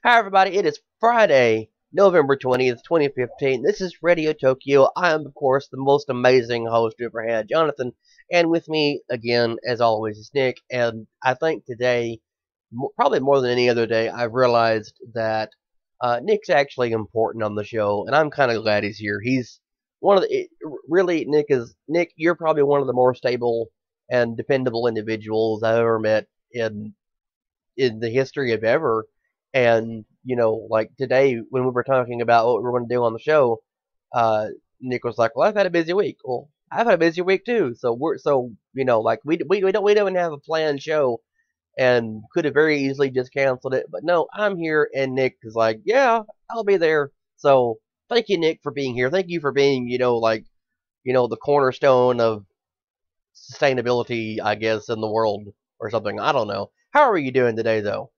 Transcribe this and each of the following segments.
Hi, everybody. It is Friday, November 20th, 2015. This is Radio Tokyo. I am, of course, the most amazing host we ever had, Jonathan. And with me, again, as always, is Nick. And I think today, probably more than any other day, I've realized that Nick's actually important on the show. And I'm kind of glad he's here. He's one of the, really, Nick, you're probably one of the more stable and dependable individuals I've ever met in the history of ever. And like today when we were talking about what we were going to do on the show, uh, Nick was like, "Well, I've had a busy week." Well, I've had a busy week too. So like we don't even have a planned show, and could have very easily just canceled it. But no, I'm here, and Nick is like, "Yeah, I'll be there." So thank you, Nick, for being here. Thank you for being the cornerstone of sustainability, I guess, in the world or something. I don't know. How are you doing today, though?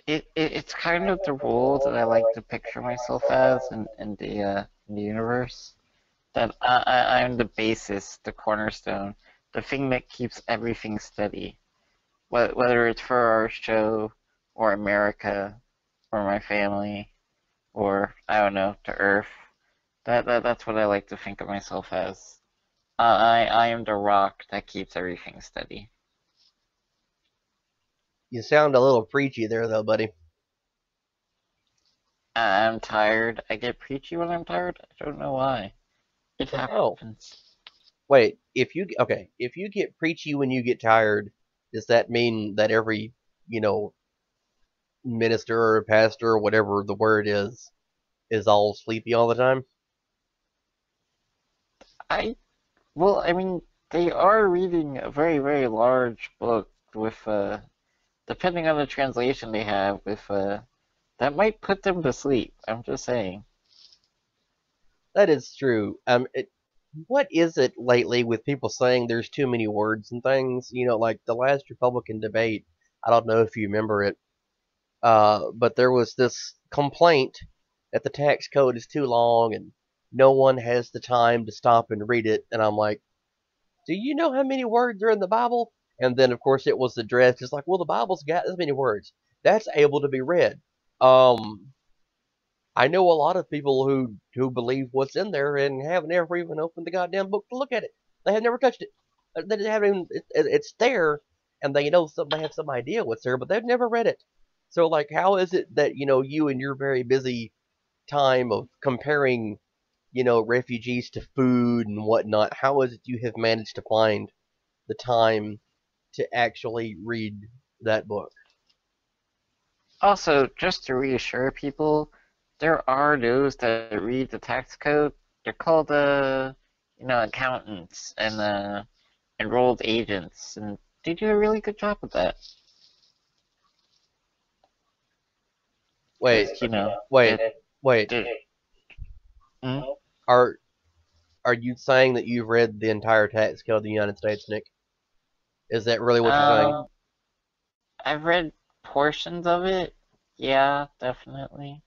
It's kind of the role that I like to picture myself as in the universe. That I'm the basis, the cornerstone, the thing that keeps everything steady. Whether it's for our show, or America, or my family, or I don't know, the Earth. That's what I like to think of myself as. I am the rock that keeps everything steady. You sound a little preachy there, though, buddy. I'm tired. I get preachy when I'm tired. I don't know why. It Oh, happens. wait. If you get preachy when you get tired, does that mean that every, you know, minister or pastor or whatever the word is all sleepy all the time? I Well, I mean, they are reading a very, very large book with depending on the translation they have with that might put them to sleep. I'm just saying. That is true. What is it lately with people saying there's too many words and things? Like the last Republican debate. I don't know if you remember it, but there was this complaint that the tax code is too long and no one has the time to stop and read it. And I'm like, do you know how many words are in the Bible? And then, of course, it was addressed. It's like, well, the Bible's got this many words. That's able to be read. Um, I know a lot of people who believe what's in there and haven't ever even opened the goddamn book to look at it. They have never touched it. They haven't even. It's there, and they have some idea what's there, but they've never read it. So, like, how is it that you in your very busy time of comparing refugees to food and whatnot, how is it you have managed to find the time to actually read that book? Also, just to reassure people, there are those that read the tax code. They're called accountants and enrolled agents, and they do a really good job of that. Wait, Because you know, wait, it, wait. it, mm? Are are you saying that you've read the entire tax code of the United States, Nick? Is that really what you're saying? um, I've read portions of it. Yeah, definitely.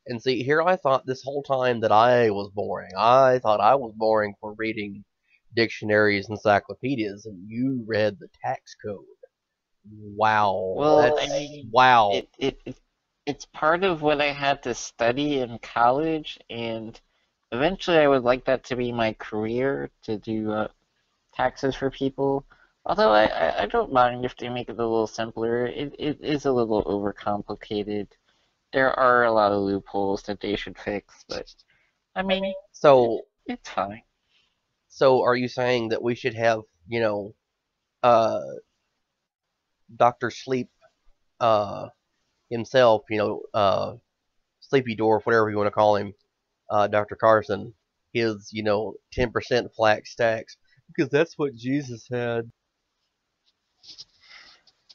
And see, here I thought this whole time that I was boring. I thought I was boring for reading dictionaries, encyclopedias, and you read the tax code. Wow, Well, I that's mean, wow. it's part of what I had to study in college, and eventually I would like that to be my career to do taxes for people. Although I don't mind if they make it a little simpler. It is a little overcomplicated. There are a lot of loopholes that they should fix, but I mean, So, it's fine. are you saying that we should have, uh, Doctor Sleep, uh, himself, Sleepy Dwarf, whatever you want to call him, Dr. Carson, his, 10% flat stacks, because that's what Jesus had.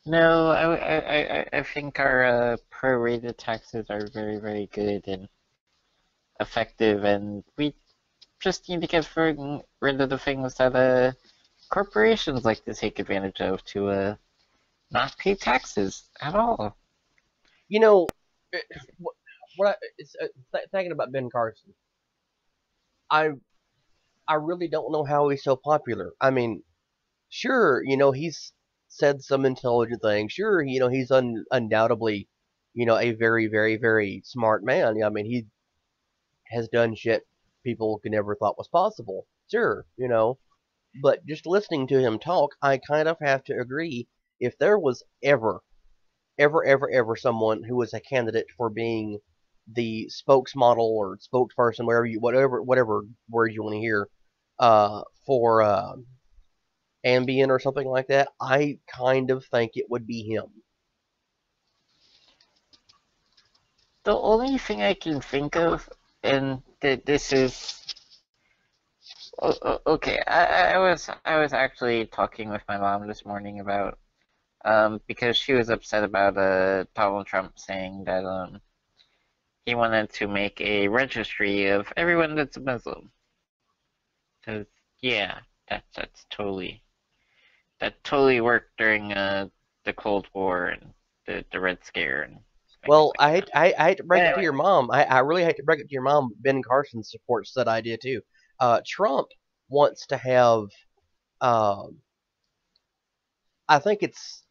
No, I think our prorated taxes are very, very good and effective, and we just need to get rid of the things that corporations like to take advantage of to not pay taxes at all. You know, eh, thinking about Ben Carson, I I really don't know how he's so popular. I mean, sure, he's said some intelligent things. Sure, he's undoubtedly, a very, very, very smart man. I mean, he has done shit people could never thought was possible. Sure, but just listening to him talk, I kind of have to agree. If there was ever someone who was a candidate for being the spokesmodel or spokesperson, whatever word you want to hear, for Ambien or something like that, I kind of think it would be him. The only thing I can think of, and this is okay. I was actually talking with my mom this morning about because she was upset about Donald Trump saying that he wanted to make a registry of everyone that's a Muslim. Because yeah, that totally worked during the Cold War and the Red Scare and things Well, like I hate that. I hate to break it to Anyway, your mom. I really hate to break it to your mom. Ben Carson supports that idea too. Trump wants to have. Um, I think it's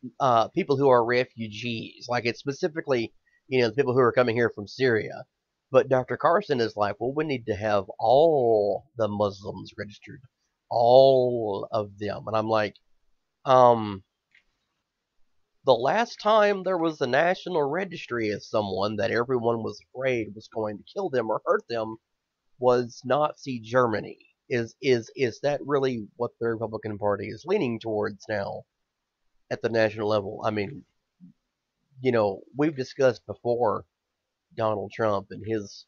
people who are refugees. Like it's specifically, the people who are coming here from Syria. But Dr. Carson is like, well, we need to have all the Muslims registered, all of them. And I'm like, um, the last time there was a national registry of someone that everyone was afraid was going to kill them or hurt them was Nazi Germany. Is that really what the Republican Party is leaning towards now at the national level? I mean, we've discussed before Donald Trump and his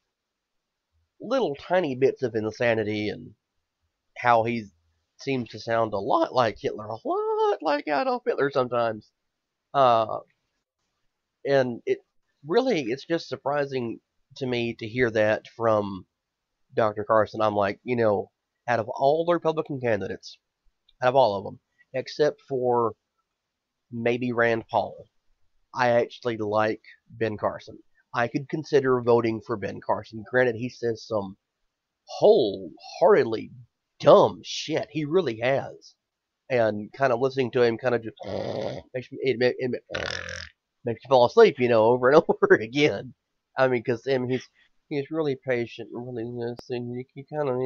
little tiny bits of insanity and how he seems to sound a lot like Hitler, a lot like Adolf Hitler sometimes. Uh, and it's just surprising to me to hear that from Dr. Carson. I'm like, out of all the Republican candidates, out of all of them, except for maybe Rand Paul, I actually like Ben Carson. I could consider voting for Ben Carson. Granted, he says some wholeheartedly dumb shit. He really has. And kind of listening to him kind of just makes you fall asleep, over and over again. I mean, because he's really patient and really this, and he kind of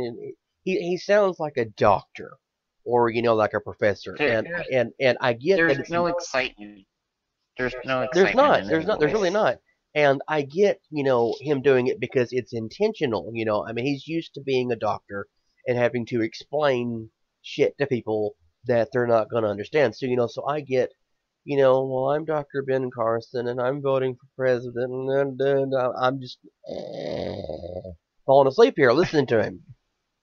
he sounds like a doctor or like a professor, there, and I get that there's it's no excitement. There's no there's excitement not. in his There's really voice. not. And I get, him doing it because it's intentional. I mean, he's used to being a doctor and having to explain shit to people that they're not going to understand. So, so I get, well, I'm Dr. Ben Carson and I'm voting for president, and I'm just falling asleep here listening to him.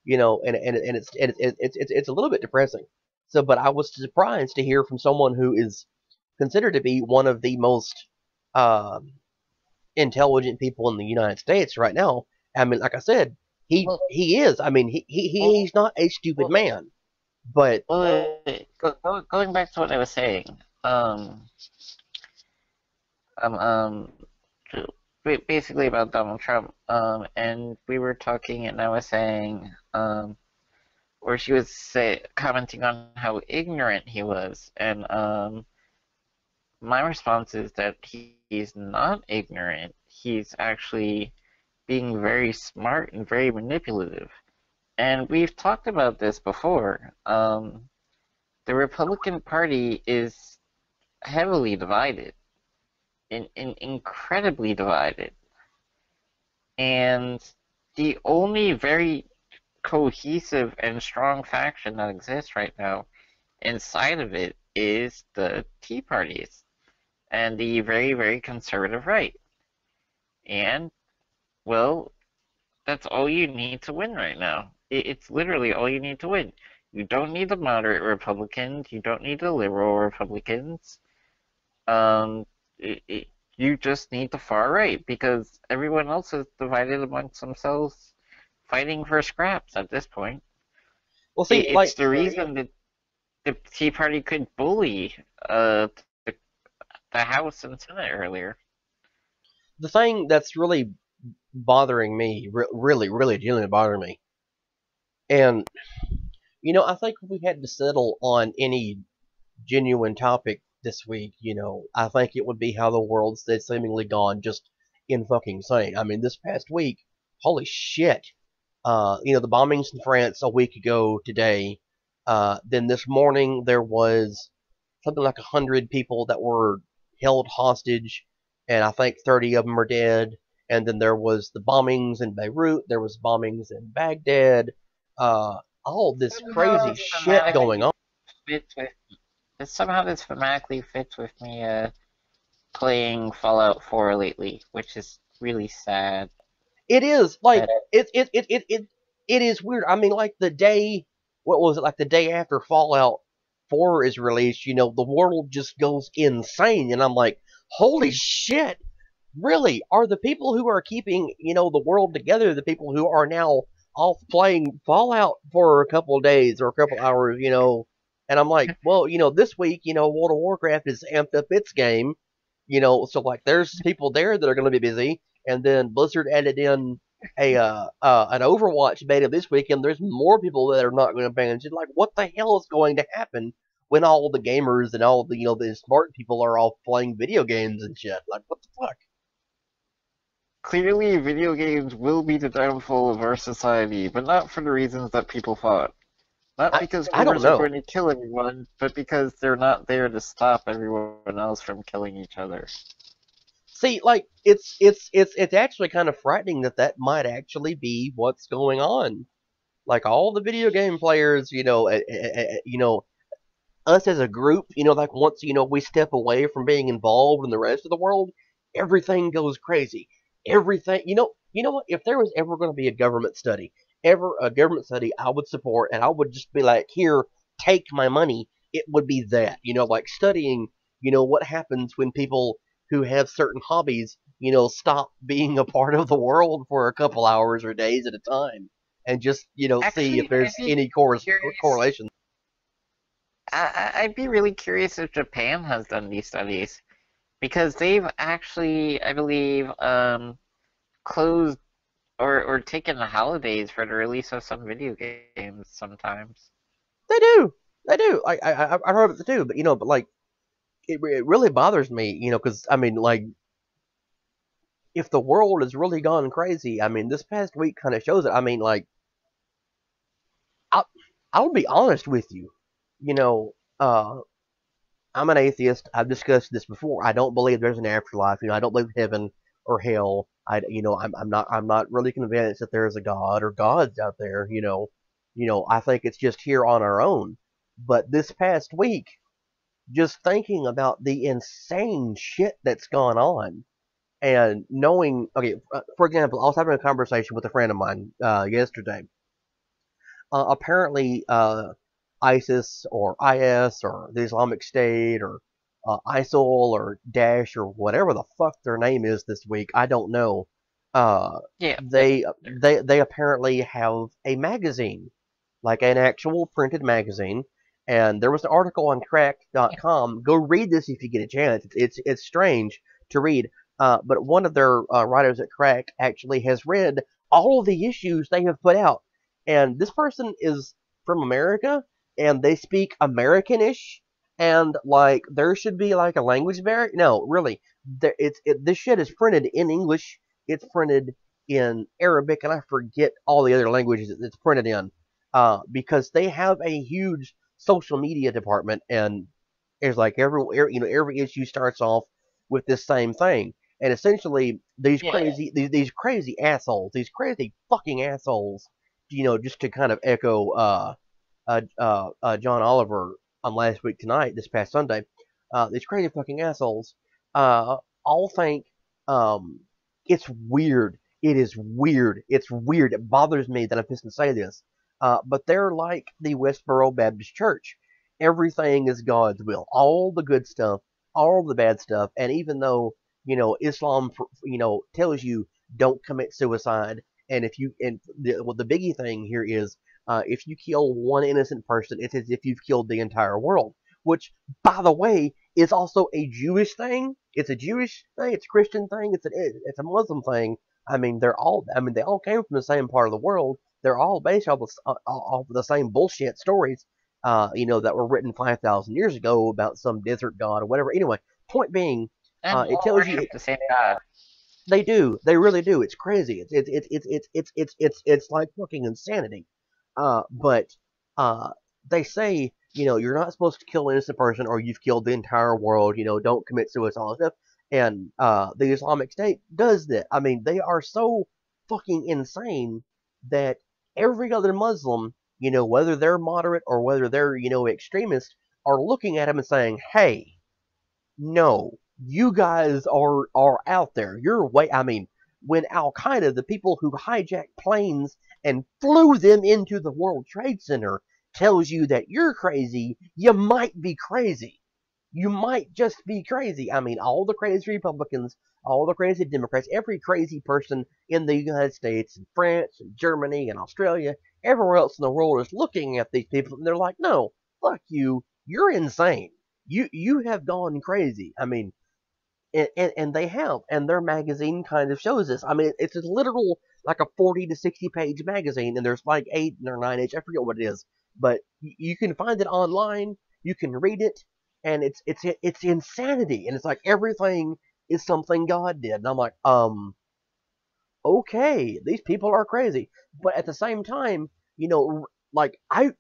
And it's a little bit depressing. So, but I was surprised to hear from someone who is considered to be one of the most um, intelligent people in the United States right now. I mean, like I said, he Well, he is. I mean, he's not a stupid well, man, but going back to what I was saying, um, um, basically about Donald Trump, and we were talking, and I was saying, or she was commenting on how ignorant he was, and my response is that he's not ignorant. He's actually being very smart and very manipulative. And we've talked about this before. The Republican Party is heavily divided, incredibly divided. And the only very cohesive and strong faction that exists right now inside of it is the Tea Parties and the very, very conservative right. And, well, that's all you need to win right now. It's literally all you need to win. You don't need the moderate Republicans. You don't need the liberal Republicans. Um, you just need the far right because everyone else is divided amongst themselves, fighting for scraps at this point. well, see, It's the reason that the Tea Party could bully the, the House and Senate earlier. the thing that's really bothering me, really, really genuinely bothering me, and I think if we had to settle on any genuine topic this week, I think it would be how the world's seemingly gone just in fucking insane. I mean, this past week, holy shit. The bombings in France a week ago today. Then this morning there was something like 100 people that were held hostage, and I think 30 of them are dead. And then there was the bombings in Beirut. There was bombings in Baghdad. All this Somehow crazy this shit going thematically on. fits with somehow this thematically fits with me playing Fallout 4 lately, which is really sad. It is like That it is weird. I mean, like the day, what was it, like the day after Fallout 4 is released, the world just goes insane, and I'm like, holy shit, really? Are the people who are keeping, the world together the people who are now off playing Fallout for a couple of days or a couple hours, And I'm like, well, this week, World of Warcraft has amped up its game, so like there's people there that are going to be busy, and then Blizzard added in a an Overwatch beta this week, and there's more people that are not going to pay attention. Like, what the hell is going to happen when all the gamers and all the the smart people are all playing video games and shit? Like, what the fuck? clearly video games will be the downfall of our society, but not for the reasons that people thought. Not because I don't gamers are know. going to kill everyone, but because they're not there to stop everyone else from killing each other. See, like it's actually kind of frightening that that might actually be what's going on. Like all the video game players, us as a group, like once we step away from being involved in the rest of the world, everything goes crazy. Everything, what? If there was ever going to be a government study, ever a government study, I would support, and I would just be like, here, take my money. It would be that, like studying, what happens when people who have certain hobbies, stop being a part of the world for a couple hours or days at a time, and just, see if Actually, I'd there's be any curious. correlation. I'd be really curious if Japan has done these studies because they've actually, I believe, closed or taken the holidays for the release of some video games sometimes. They do. They do. I heard of it too, but like it really bothers me, because I mean, like if the world has really gone crazy, I mean, this past week kind of shows it. I mean, like I'll I'll be honest with you, you know, I'm an atheist. I've discussed this before. I don't believe there's an afterlife. I don't believe heaven or hell. I'm not really convinced that there's a God or gods out there. I think it's just here on our own. But this past week, just thinking about the insane shit that's gone on and knowing, okay, for example, I was having a conversation with a friend of mine yesterday. Apparently, ISIS or IS or the Islamic State or ISIL or Daesh or whatever the fuck their name is this week, I don't know. Uh, Yeah, they apparently have a magazine, like an actual printed magazine. And there was an article on cracked.com. Go read this if you get a chance. It's strange to read. But one of their writers at Cracked actually has read all of the issues they have put out. And this person is from America, and they speak Americanish, and like there should be like a language barrier. No, really, this shit is printed in English. It's printed in Arabic, and I forget all the other languages it's printed in. Because they have a huge social media department, and it's like every issue starts off with this same thing, and essentially yeah, these crazy assholes, these crazy fucking assholes, just to kind of echo John Oliver on last week tonight, this past Sunday, these crazy fucking assholes all think um, it's weird. It is weird. It's weird. It bothers me that I'm supposed to say this. But they're like the Westboro Baptist Church. Everything is God's will. All the good stuff, all the bad stuff, and even though Islam, tells you don't commit suicide, and if you and the biggie thing here is if you kill one innocent person, it's as if you've killed the entire world. Which, by the way, is also a Jewish thing. It's a Jewish thing. It's a Christian thing. It's a Muslim thing. I mean, they all came from the same part of the world. They're all based off of the same bullshit stories. that were written 5,000 years ago about some desert god or whatever. Anyway, point being, And it all tells you worship the same God. they do. They really do. It's crazy. It's like fucking insanity. But uh, they say you're not supposed to kill an innocent person or you've killed the entire world. Don't commit suicide and stuff. And the Islamic State does that. I mean, they are so fucking insane that every other Muslim, whether they're moderate or whether they're extremist, are looking at them and saying, "Hey, no, you guys are out there. You're way. I mean, when Al Qaeda, the people who hijacked planes and flew them into the World Trade Center, tells you that you're crazy, you might be crazy. You might just be crazy. I mean, all the crazy Republicans, all the crazy Democrats, every crazy person in the United States, and France, and Germany, and Australia, everywhere else in the world is looking at these people and they're like, no, fuck you. You're insane. You have gone crazy. I mean, and they have, and their magazine kind of shows this. I mean, it's a literal like a 40 to 60 page magazine, and there's like 8 or 9 I forget what it is, but you can find it online. You can read it, and it's insanity, and it's like everything is something God did, and I'm like, okay, these people are crazy. But at the same time, like I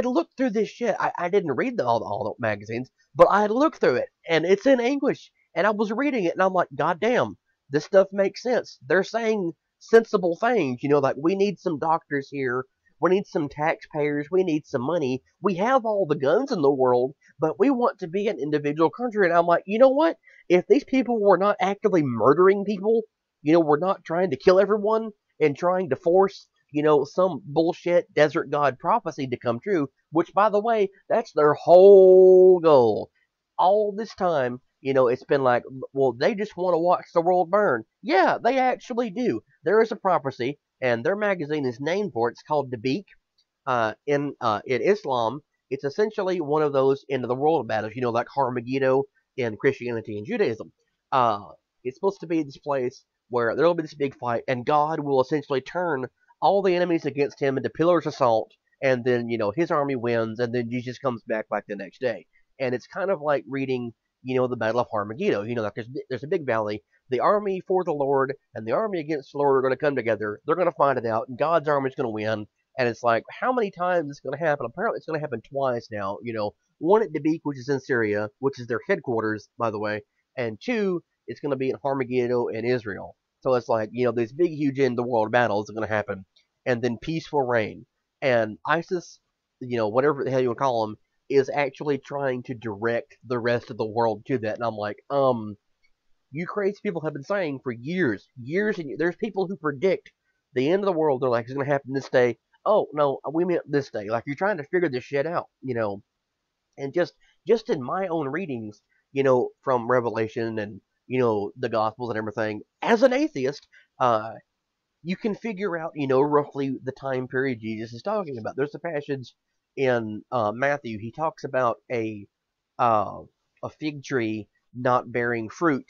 looked through this shit. I didn't read all the magazines, but I looked through it, and it's in English, and I was reading it, and I'm like, God damn, this stuff makes sense. They're saying sensible things, like we need some doctors here. We need some taxpayers. We need some money. We have all the guns in the world, but we want to be an individual country. And I'm like, you know what? If these people were not actively murdering people, we're not trying to kill everyone and trying to force, some bullshit desert god prophecy to come true, which, by the way, that's their whole goal. All this time, it's been like, well, they just want to watch the world burn. Yeah, they actually do. There is a prophecy, and their magazine is named for it. It's called Dabiq. In Islam, it's essentially one of those end of the world battles, like Armageddon in Christianity and Judaism. Uh, it's supposed to be this place where there will be this big fight, and God will essentially turn all the enemies against him into pillars of salt, and then his army wins, and then Jesus comes back like the next day. And it's kind of like reading, the Battle of Armageddon. Like there's a big valley. The army for the Lord and the army against the Lord are going to come together. They're going to fight it out, and God's army is going to win. And it's like, how many times is going to happen? Apparently, it's going to happen twice now. One at Dabiq, which is in Syria, which is their headquarters, by the way, and two, it's going to be in Armageddon in Israel. So it's like, these big, huge end of the world battles are going to happen, and then peace will reign. And ISIS, whatever the hell you want to call them, is actually trying to direct the rest of the world to that. And I'm like, you crazy people have been saying for years, years, and there's people who predict the end of the world. They're like, it's going to happen this day. Oh no, we meant this day. Like you're trying to figure this shit out, and just in my own readings, from Revelation and the Gospels and everything. As an atheist, you can figure out, roughly the time period Jesus is talking about. There's a passage in Matthew. He talks about uh, a fig tree not bearing fruit,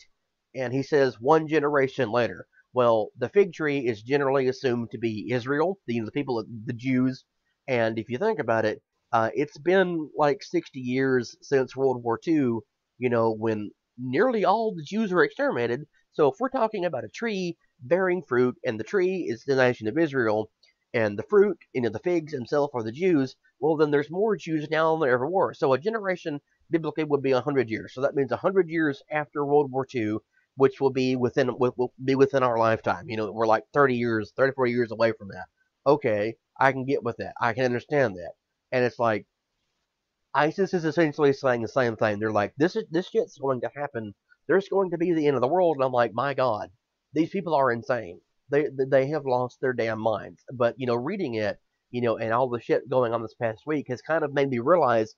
and he says 1 generation later. Well, the fig tree is generally assumed to be Israel, the people, the Jews, and if you think about it, it's been like 60 years since World War II. When nearly all the Jews were exterminated. So if we're talking about a tree bearing fruit, and the tree is the nation of Israel, and the fruit, the figs themselves are the Jews, well, then there's more Jews now than there ever were. So a generation biblically would be 100 years. So that means 100 years after World War II, which will be within our lifetime. We're like 30 years, 34 years away from that. Okay, I can get with that. I can understand that. And it's like ISIS is essentially saying the same thing. They're like, this shit's going to happen. There's going to be the end of the world, and I'm like, my God, these people are insane. They have lost their damn minds. But reading it, and all the shit going on this past week has kind of made me realize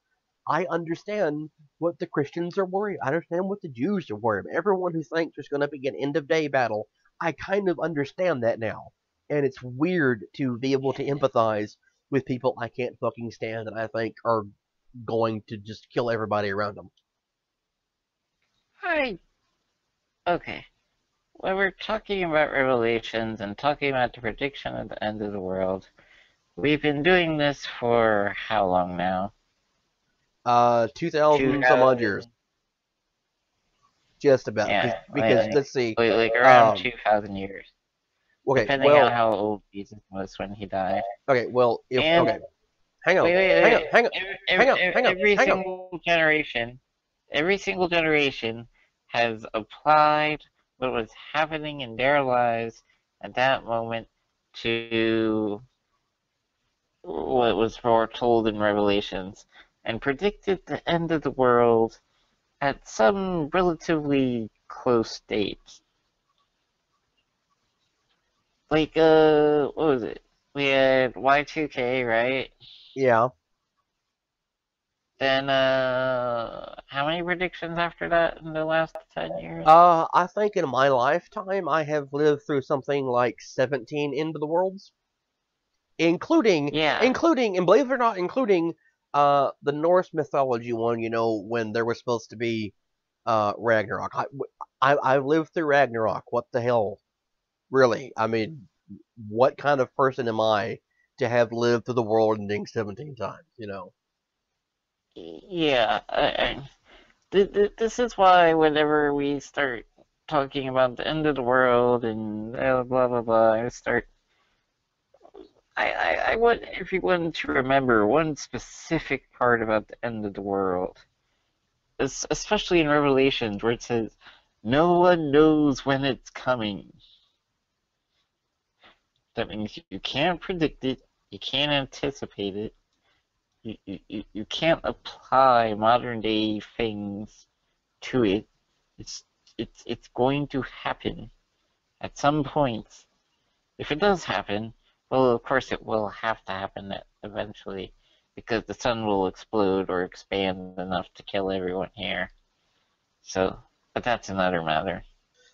I understand what the Christians are worried. I understand what the Jews are worried about. Everyone who thinks there's going to be an end of day battle, I kind of understand that now. And it's weird to be able to empathize with people I can't fucking stand and I think are going to just kill everybody around them. I okay. When we're talking about revelations and talking about the prediction of the end of the world, we've been doing this for how long now? 2,000 some odd years, 2000, just about. yeah, Because let's see. like around Um, 2000 years, okay, depending on well, how old Jesus was when he died. okay, well, if And okay, hang on, wait, wait, hang on, wait. hang on, hang on, hang on, Every hang on. every single generation has applied what was happening in their lives at that moment to what was foretold in Revelations and predicted the end of the world at some relatively close date. Like, what was it? We had Y2K, right? Yeah. Then, how many predictions after that in the last 10 years? I think in my lifetime I have lived through something like 17 end of the worlds, including, Yeah. including, and believe it or not, including the Norse mythology one. You know, when there was supposed to be Ragnarok. I've lived through Ragnarok. What the hell, really? I mean, what kind of person am I to have lived through the world ending 17 times? You know. Yeah. This is why whenever we start talking about the end of the world and blah blah blah, I want everyone to remember one specific part about the end of the world, especially in Revelations where it says, "No one knows when it's coming." That means you can't predict it, you can't anticipate it, you can't apply modern day things to it. It's it's going to happen at some point. If it does happen, well, of course it will have to happen eventually, because the sun will explode or expand enough to kill everyone here. So, but that's another matter.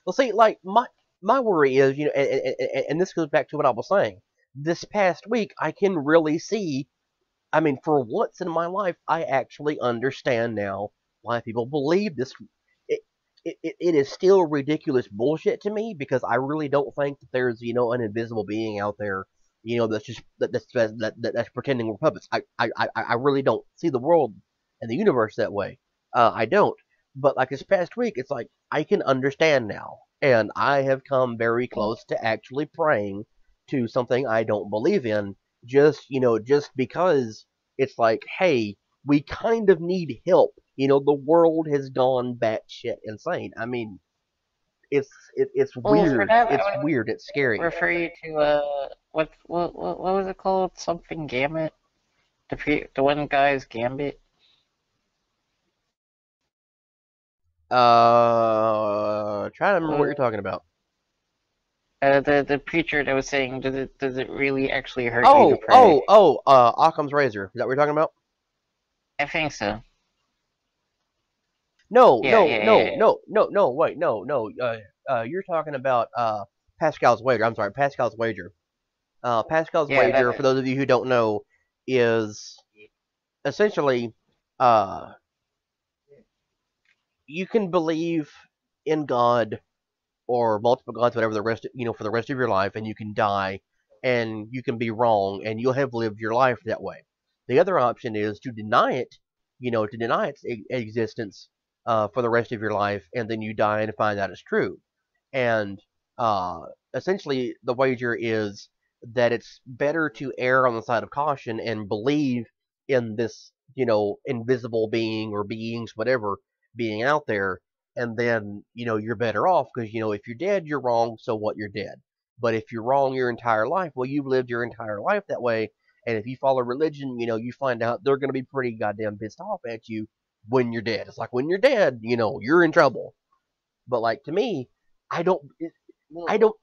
Well, see, like my worry is, you know, and this goes back to what I was saying. This past week, I can really see. I mean, for once in my life, I actually understand now why people believe this. It, it is still ridiculous bullshit to me because I really don't think that there's, you know, an invisible being out there, you know, that's just that's pretending we're puppets. I really don't see the world and the universe that way. I don't. But like this past week, it's like I can understand now, and I have come very close to actually praying to something I don't believe in, just, you know, just because it's like, hey, we kind of need help. You know, the world has gone batshit insane. I mean, it's Well, for weird. that, It's I would weird. It's scary. refer you to what was it called? Something Gambit? The one guy's Gambit? Try to remember what Uh, you're talking about. the preacher that was saying, does it really actually hurt you to Oh, pray? oh, oh, Occam's razor. Is that what you're talking about? I think so. No, Yeah, no, yeah, no, yeah, no, no, no. Wait, no, no. You're talking about Pascal's wager. I'm sorry, Pascal's wager. Pascal's yeah. wager, for those of you who don't know, is essentially uh, you can believe in God or multiple gods, whatever the rest, you know, for the rest of your life, and you can die, and you can be wrong, and you'll have lived your life that way. The other option is to deny it, you know, to deny its existence for the rest of your life, and then you die and find out it's true. And uh, essentially, the wager is that it's better to err on the side of caution and believe in this, you know, invisible being or beings, whatever, being out there, and then, you know, you're better off because, you know, if you're dead, you're wrong. So what? You're dead. But if you're wrong your entire life, well, you've lived your entire life that way. And if you follow religion, you know, you find out they're going to be pretty goddamn pissed off at you when you're dead. It's like when you're dead, you know, you're in trouble. But like to me, I don't, I Well, don't,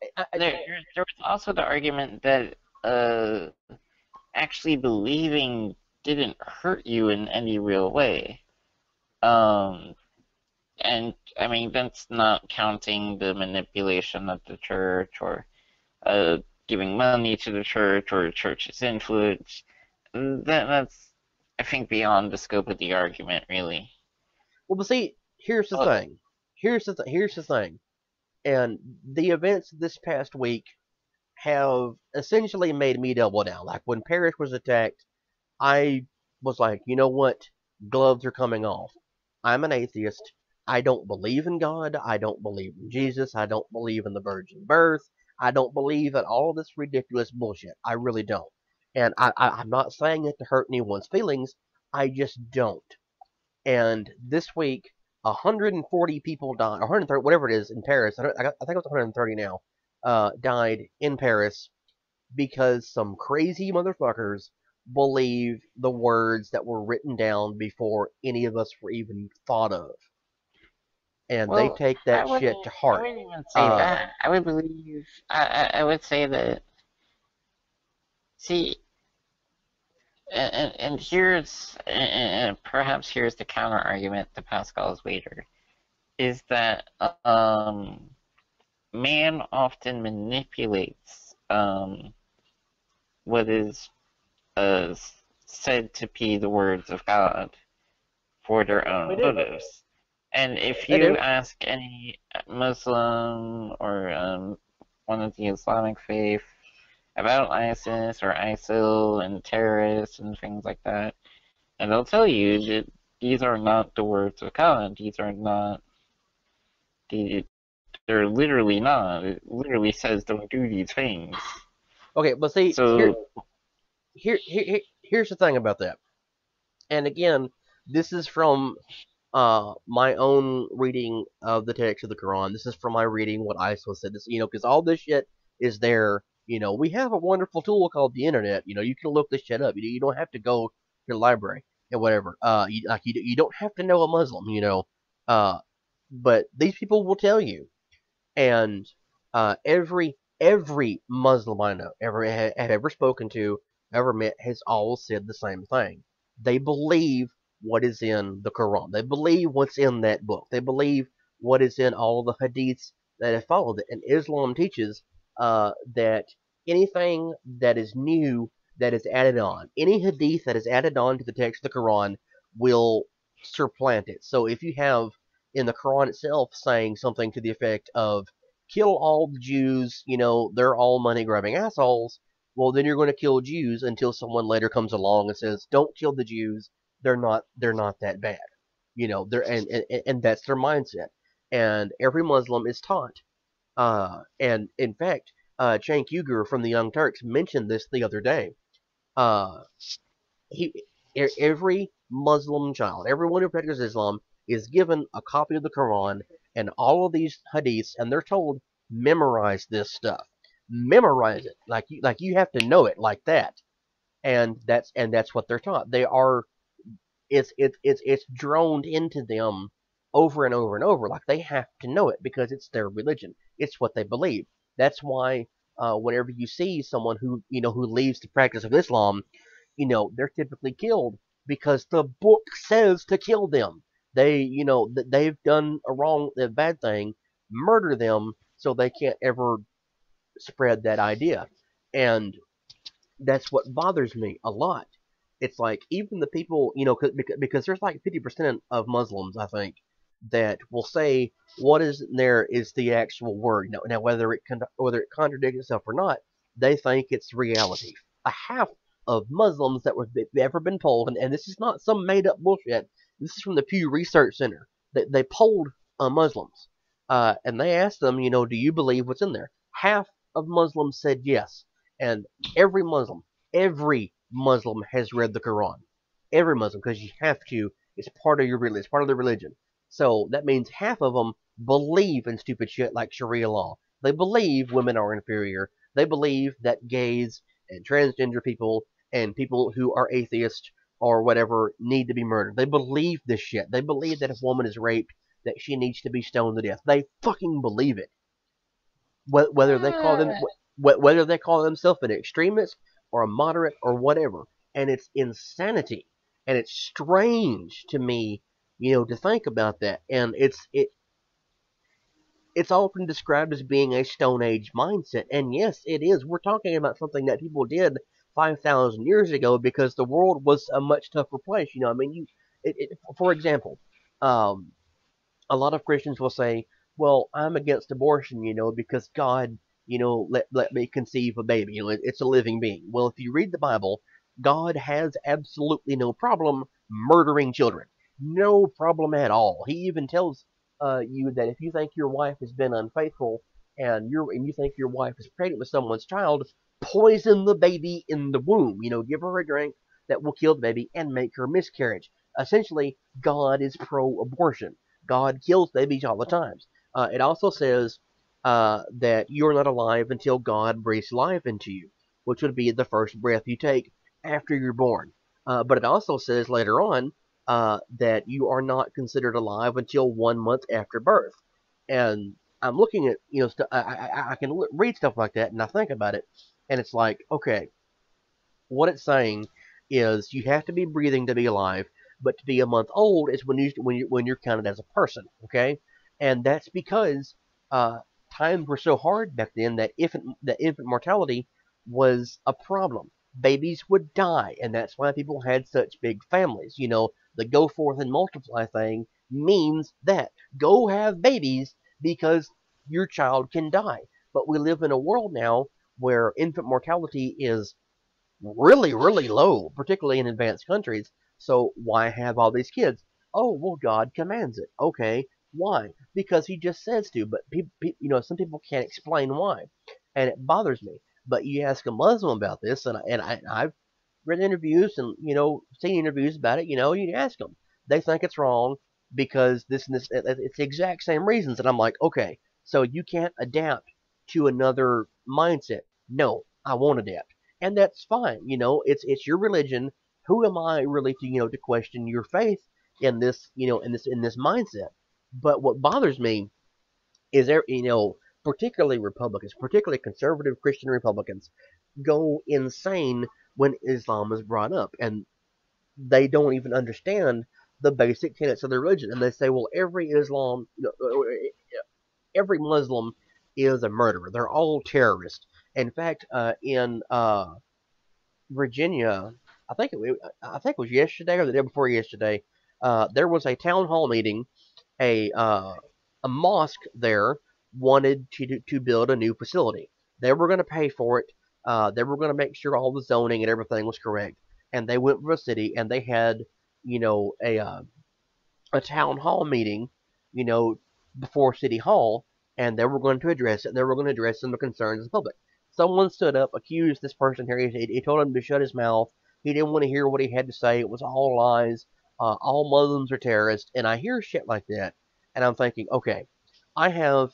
there was also the argument that uh, actually believing didn't hurt you in any real way. Um, and I mean, that's not counting the manipulation of the church or uh, giving money to the church or the church's influence. That's, I think, beyond the scope of the argument, really. well, but see, here's the Uh, thing. Here's the thing. And the events this past week have essentially made me double down. Like when Paris was attacked, I was like, you know what? gloves are coming off. I'm an atheist. I don't believe in God. I don't believe in Jesus. I don't believe in the virgin birth. I don't believe in all this ridiculous bullshit. I really don't. And I'm not saying it to hurt anyone's feelings. I just don't. And this week, 140 people died, 130, whatever it is, in Paris. I think it was 130 now. Died in Paris because some crazy motherfuckers believe the words that were written down before any of us were even thought of, and they Well, take that shit to I heart. wouldn't even say Uh, that. I would believe, I would say that, see, and here's, and perhaps here's the counter argument to Pascal's wager, is that, man often manipulates, what is, uh, said to be the words of God for their we own do. motives. And if They you do. ask any Muslim or one of the Islamic faith about ISIS or ISIL and terrorists and things like that, and they'll tell you that these are not the words of God. These are not the. They're literally not. It literally says don't do these things. Okay, but see, So here's the thing about that. And again, this is from my own reading of the text of the Quran. This is from my reading what ISIL said. This, because all this shit is there. We have a wonderful tool called the internet. You can look this shit up. You don't have to go to the library and whatever. You don't have to know a Muslim. Uh, but these people will tell you, and every Muslim I know have ever spoken to, ever met, has all said the same thing. They believe what is in the Quran. They believe what's in that book. They believe what is in all the hadiths that have followed it. And Islam teaches that anything that is new that is added on, any hadith that is added on to the text of the Quran will supplant it. So if you have in the Quran itself saying something to the effect of kill all the Jews, they're all money grabbing assholes, well then you're going to kill Jews until someone later comes along and says, don't kill the Jews, they're not that bad. They're and that's their mindset. And every Muslim is taught. And in fact, Cenk Uygur from the Young Turks mentioned this the other day. Uh, he every Muslim child, everyone who practices Islam, is given a copy of the Quran and all of these hadiths, and they're told memorize this stuff, memorize it like you have to know it like that, and that's what they're taught. It's droned into them over and over and over, like they have to know it because it's their religion. It's what they believe. That's why whenever you see someone who leaves the practice of Islam, they're typically killed because the book says to kill them. They've done a bad thing, murder them so they can't ever spread that idea. And that's what bothers me a lot. It's like even the people, because there's like 50% of Muslims, I think, that will say what is in there is the actual word. Now whether it contradicts itself or not, they think it's reality. A half of Muslims that have ever been polled, and this is not some made up bullshit. This is from the Pew Research Center. They polled Muslims, and they asked them, do you believe what's in there? Half of Muslims said yes, and every Muslim, every Muslim has read the Quran. Every Muslim, because you have to. It's part of your religion. It's part of their religion. So that means half of them believe in stupid shit like Sharia law. They believe women are inferior. They believe that gays and transgender people and people who are atheists or whatever need to be murdered. They believe this shit. They believe that if a woman is raped, that she needs to be stoned to death. They fucking believe it. Whether they call them uh, whether they call themselves an extremist or a moderate or whatever, and it's insanity, and it's strange to me, to think about that, and it's often described as being a Stone Age mindset, and yes, it is. We're talking about something that people did 5,000 years ago because the world was a much tougher place. I mean, for example, um, a lot of Christians will say, "Well, I'm against abortion, because God, let me conceive a baby. It's a living being." Well, if you read the Bible, God has absolutely no problem murdering children. No problem at all. He even tells you that if you think your wife has been unfaithful and you think your wife is pregnant with someone's child, poison the baby in the womb. Give her a drink that will kill the baby and make her miscarriage. Essentially, God is pro-abortion. God kills babies all the time. It also says that you're not alive until God breathes life into you, which would be the first breath you take after you're born. But it also says later on that you are not considered alive until 1 month after birth. And I'm looking at, I can read stuff like that and I think about it, and it's like, okay, what it's saying is you have to be breathing to be alive, but to be a month old is when you're counted as a person. Okay, and that's because uh, times were so hard back then that infant mortality was a problem. Babies would die, and that's why people had such big families. The go forth and multiply thing means that go have babies because your child can die. But we live in a world now where infant mortality is really, really low, particularly in advanced countries. So why have all these kids? Oh, well, God commands it. Okay, why? Because He just says to. But some people can't explain why, and it bothers me. But you ask a Muslim about this, I've read interviews and seen interviews about it. You ask them, they think it's wrong because this and this. It's the exact same reasons, and I'm like, okay, so you can't adapt to another mindset. No, I won't adapt, and that's fine. It's your religion. Who am I really to question your faith in this in this mindset? But what bothers me is particularly Republicans, particularly conservative Christian Republicans, go insane when Islam is brought up, and they don't even understand the basic tenets of their religion. And they say, well, every Muslim is a murderer. They're all terrorists. In fact, in Virginia, I think it was yesterday or the day before yesterday, there was a town hall meeting. A mosque there wanted to build a new facility. They were going to pay for it. They were going to make sure all the zoning and everything was correct. And they went for a city and they had a town hall meeting, you know, before City Hall, and they were going to address it. And they were going to address some of the concerns of the public. Someone stood up, accused this person here. He told him to shut his mouth. He didn't want to hear what he had to say. It was all lies. All Muslims are terrorists. And I hear shit like that, and I'm thinking, okay, I have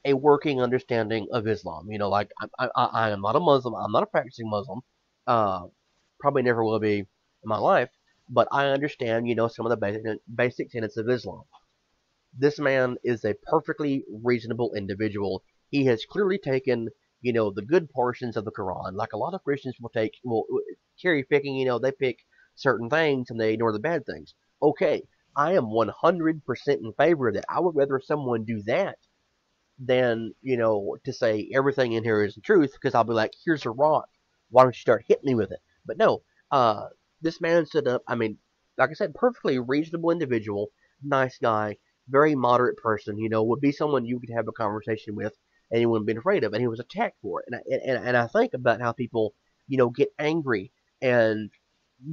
a working understanding of Islam. Like I am not a Muslim. I'm not a practicing Muslim. Uh, Probably never will be in my life. But I understand, some of the basic tenets of Islam. This man is a perfectly reasonable individual. He has clearly taken, the good portions of the Quran, like a lot of Christians will cherry picking. They pick certain things and they ignore the bad things. Okay, I am 100% in favor of that. I would rather someone do that than to say everything in here is the truth, because I'll be like, here's a rock, why don't you start hitting me with it? But no, this man stood up. I mean, like I said, perfectly reasonable individual, nice guy, very moderate person. Would be someone you could have a conversation with and you wouldn't be afraid of. And he was attacked for it. And I think about how people get angry and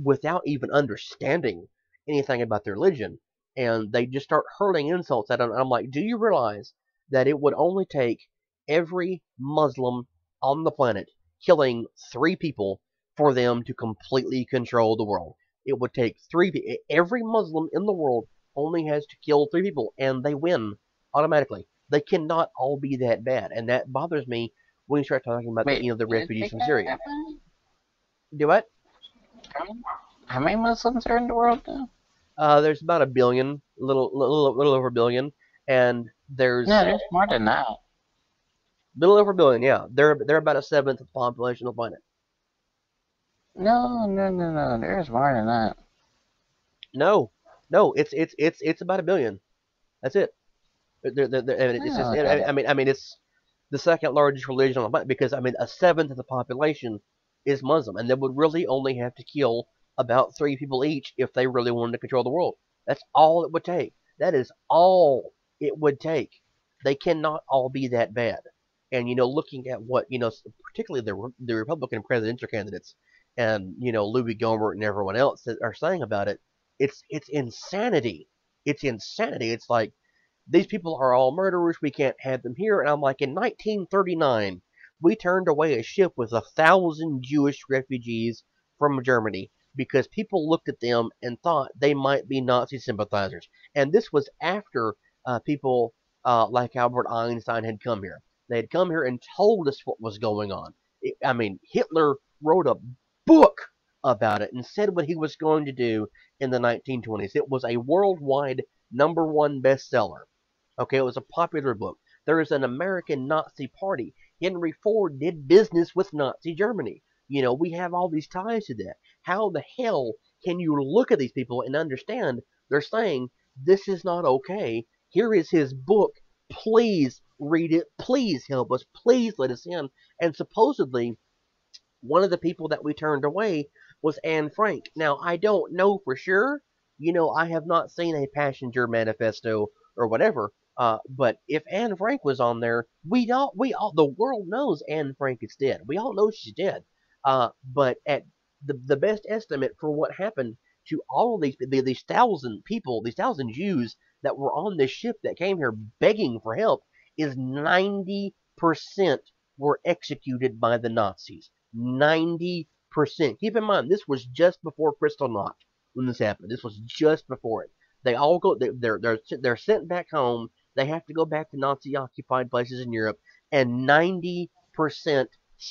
without even understanding anything about their religion, and they just start hurling insults at them. And I'm like, do you realize that it would only take every Muslim on the planet killing 3 people for them to completely control the world? It would take every Muslim in the world only has to kill 3 people, and they win automatically. They cannot all be that bad, and that bothers me when you start talking about Wait, the did it refugees take from that Syria. happening? Do what? How many Muslims are in the world now? There's about a billion, little over a billion, and No, there's there's more than that. little over a billion. Yeah, they're about a seventh of the population of the planet. No, no, no, no. There's more than that. No, no, it's about a billion. That's it. It's just, No, no. I mean, it's the second largest religion on the planet, because I mean, a seventh of the population is Muslim, and they would really only have to kill about 3 people each if they really wanted to control the world. That's all it would take. That is all it would take. They cannot all be that bad. And looking at what particularly the Republican presidential candidates, and Louis Gohmert and everyone else that are saying about it, it's insanity. It's insanity. It's like these people are all murderers. We can't have them here. And I'm like, in 1939, we turned away a ship with 1,000 Jewish refugees from Germany because people looked at them and thought they might be Nazi sympathizers. And this was after people like Albert Einstein had come here. They had come here and told us what was going on. I mean, Hitler wrote a book about it and said what he was going to do in the 1920s. It was a worldwide #1 bestseller. Okay, it was a popular book. There is an American Nazi party. Henry Ford did business with Nazi Germany. We have all these ties to that. How the hell can you look at these people and understand they're saying this is not okay? Here is his book. Please read it. Please help us. Please let us in. And supposedly, one of the people that we turned away was Anne Frank. Now, I don't know for sure. I have not seen a passenger manifesto or whatever. But if Anne Frank was on there, the world knows Anne Frank is dead. We all know she's dead. But at the best estimate for what happened to all of these 1,000 people, these 1,000 Jews that were on this ship that came here begging for help, is 90% were executed by the Nazis. 90%. Keep in mind, this was just before Kristallnacht when this happened. This was just before it. They all go. They're sent back home. They have to go back to Nazi-occupied places in Europe, and 90%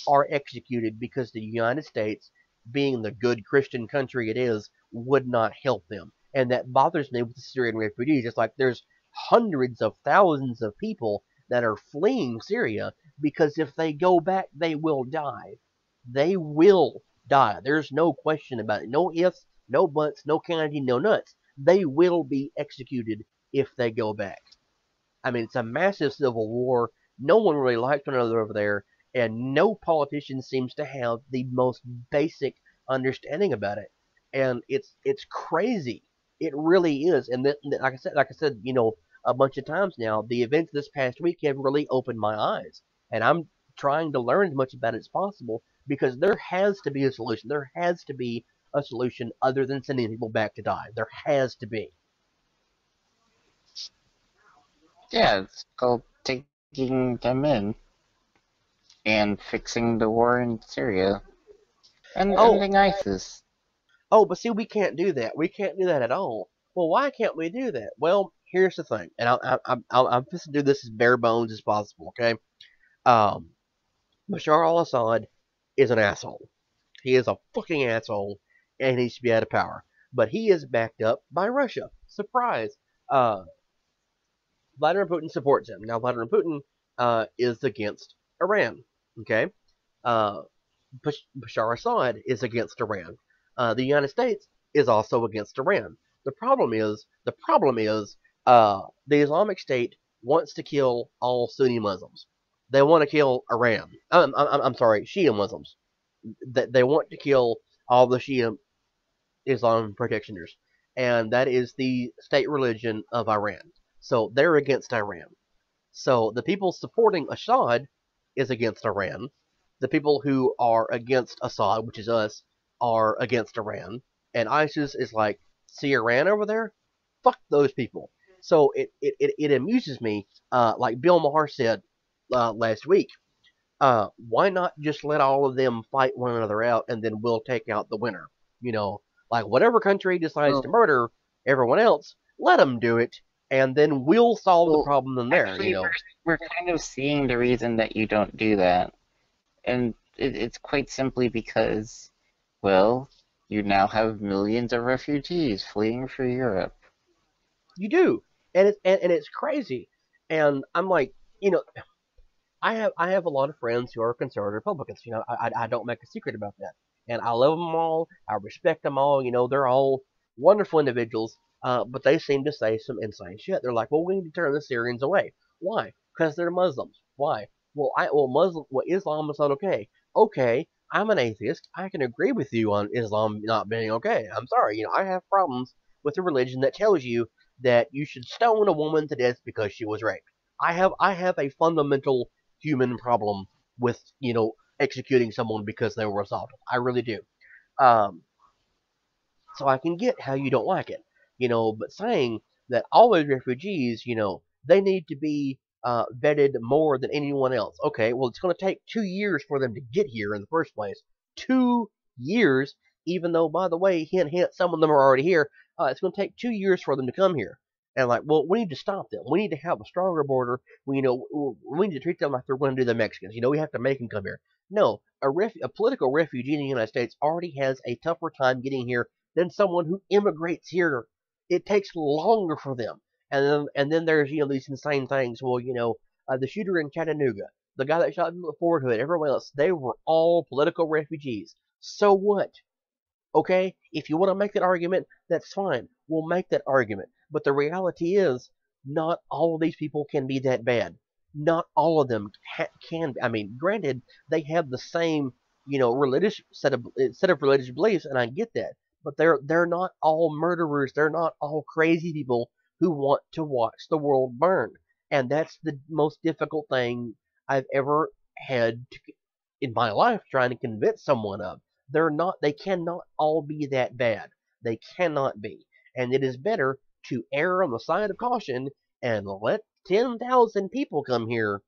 are executed because the United States, being the good Christian country it is, would not help them. And that bothers me with the Syrian refugees. It's like there's hundreds of thousands of people that are fleeing Syria because if they go back, they will die. They will die. There's no question about it. No ifs, no buts, no candy, no nuts. They will be executed if they go back. I mean, it's a massive civil war. No one really likes one another over there, and no politician seems to have the most basic understanding about it. And it's crazy. It really is. And then, like I said, a bunch of times now, the events this past week have really opened my eyes, and I'm trying to learn as much about it as possible because there has to be a solution. There has to be a solution other than sending people back to die. There has to be. Yeah, it's called taking them in and fixing the war in Syria and Oh, ending ISIS. oh, but see, we can't do that. We can't do that at all. Well, why can't we do that? Well, here's the thing, and I'm just to do this as bare bones as possible. Okay, um, Bashar al-Assad is an asshole. He is a fucking asshole, and he should be out of power. But he is backed up by Russia. Surprise! Uh, Vladimir Putin supports him. Now, Vladimir Putin is against Iran. Okay, uh, Bashar Assad is against Iran. The United States is also against Iran. The problem is the Islamic State wants to kill all Sunni Muslims. They want to kill Iran. I'm sorry, Shia Muslims. They want to kill all the Shia Islam protectioners, and that is the state religion of Iran. So they're against Iran. So the people supporting Assad is against Iran. The people who are against Assad, which is us, are against Iran. And ISIS is like, see Iran over there? Fuck those people. So it amuses me, like Bill Maher said last week, why not just let all of them fight one another out and then we'll take out the winner? You know, like whatever country decides to Well, murder everyone else, let them do it, and then we'll solve the well, problem in there. actually, we're kind of seeing the reason that you don't do that, and it's quite simply because, well, you now have millions of refugees fleeing for Europe. You do, and it's crazy. And I'm like, you know, I have a lot of friends who are conservative Republicans. I don't make a secret about that, and I love them all. I respect them all. They're all wonderful individuals. But they seem to say some insane shit. They're like, well, we need to turn the Syrians away. Why? Because they're Muslims. Why? Well, Islam is not okay. Okay, I'm an atheist. I can agree with you on Islam not being okay. I'm sorry. I have problems with a religion that tells you that you should stone a woman to death because she was raped. I have a fundamental human problem with executing someone because they were assaulted. I really do. Um, so I can get how you don't like it, but saying that all those refugees, they need to be vetted more than anyone else. Okay, well, it's going to take 2 years for them to get here in the first place. 2 years, even though, by the way, hint, hint, some of them are already here. It's going to take 2 years for them to come here. And like, well, we need to stop them. We need to have a stronger border. We need to treat them like they're going to do the Mexicans. We have to make them come here. No, a political refugee in the United States already has a tougher time getting here than someone who immigrates here. It takes longer for them. And then there's these insane things. Well, the shooter in Chattanooga, the guy that shot the Ford Hood, everyone else, they were all political refugees. So what? Okay, if you want to make that argument, that's fine. We'll make that argument. But the reality is, not all of these people can be that bad. Not all of them can. I mean, granted, they have the same, religious set of religious beliefs, and I get that. But they're not all murderers. They're not all crazy people who want to watch the world burn. And that's the most difficult thing I've ever had in my life trying to convince someone of. They cannot all be that bad. They cannot be. And it is better to err on the side of caution and let 10,000 people come here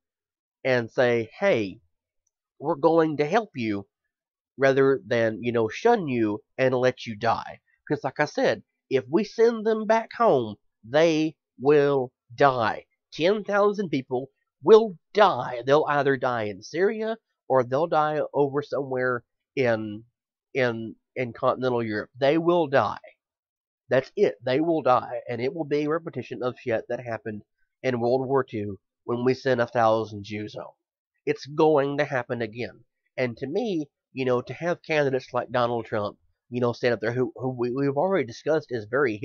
and say, hey, we're going to help you, rather than, shun you and let you die. Because, like I said, if we send them back home, they will die. 10,000 people will die. They'll either die in Syria or they'll die over somewhere in in continental Europe. They will die. That's it. They will die, and it will be a repetition of shit that happened in World War II when we sent 1,000 Jews home. It's going to happen again. And to me, to have candidates like Donald Trump, stand up there who we've already discussed is very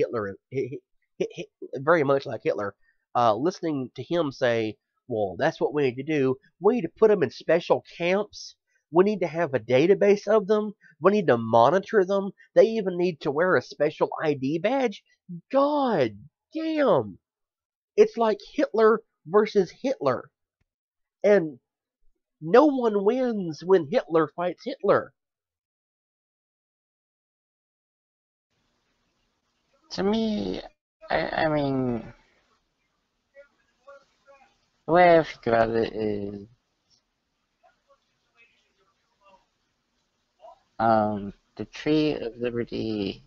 very much like Hitler. Listening to him say, well, that's what we need to do. We need to put them in special camps. We need to have a database of them. We need to monitor them. They even need to wear a special ID badge. God damn. It's like Hitler versus Hitler. And no one wins when Hitler fights Hitler. To me, I mean, the way I think about it is, the tree of liberty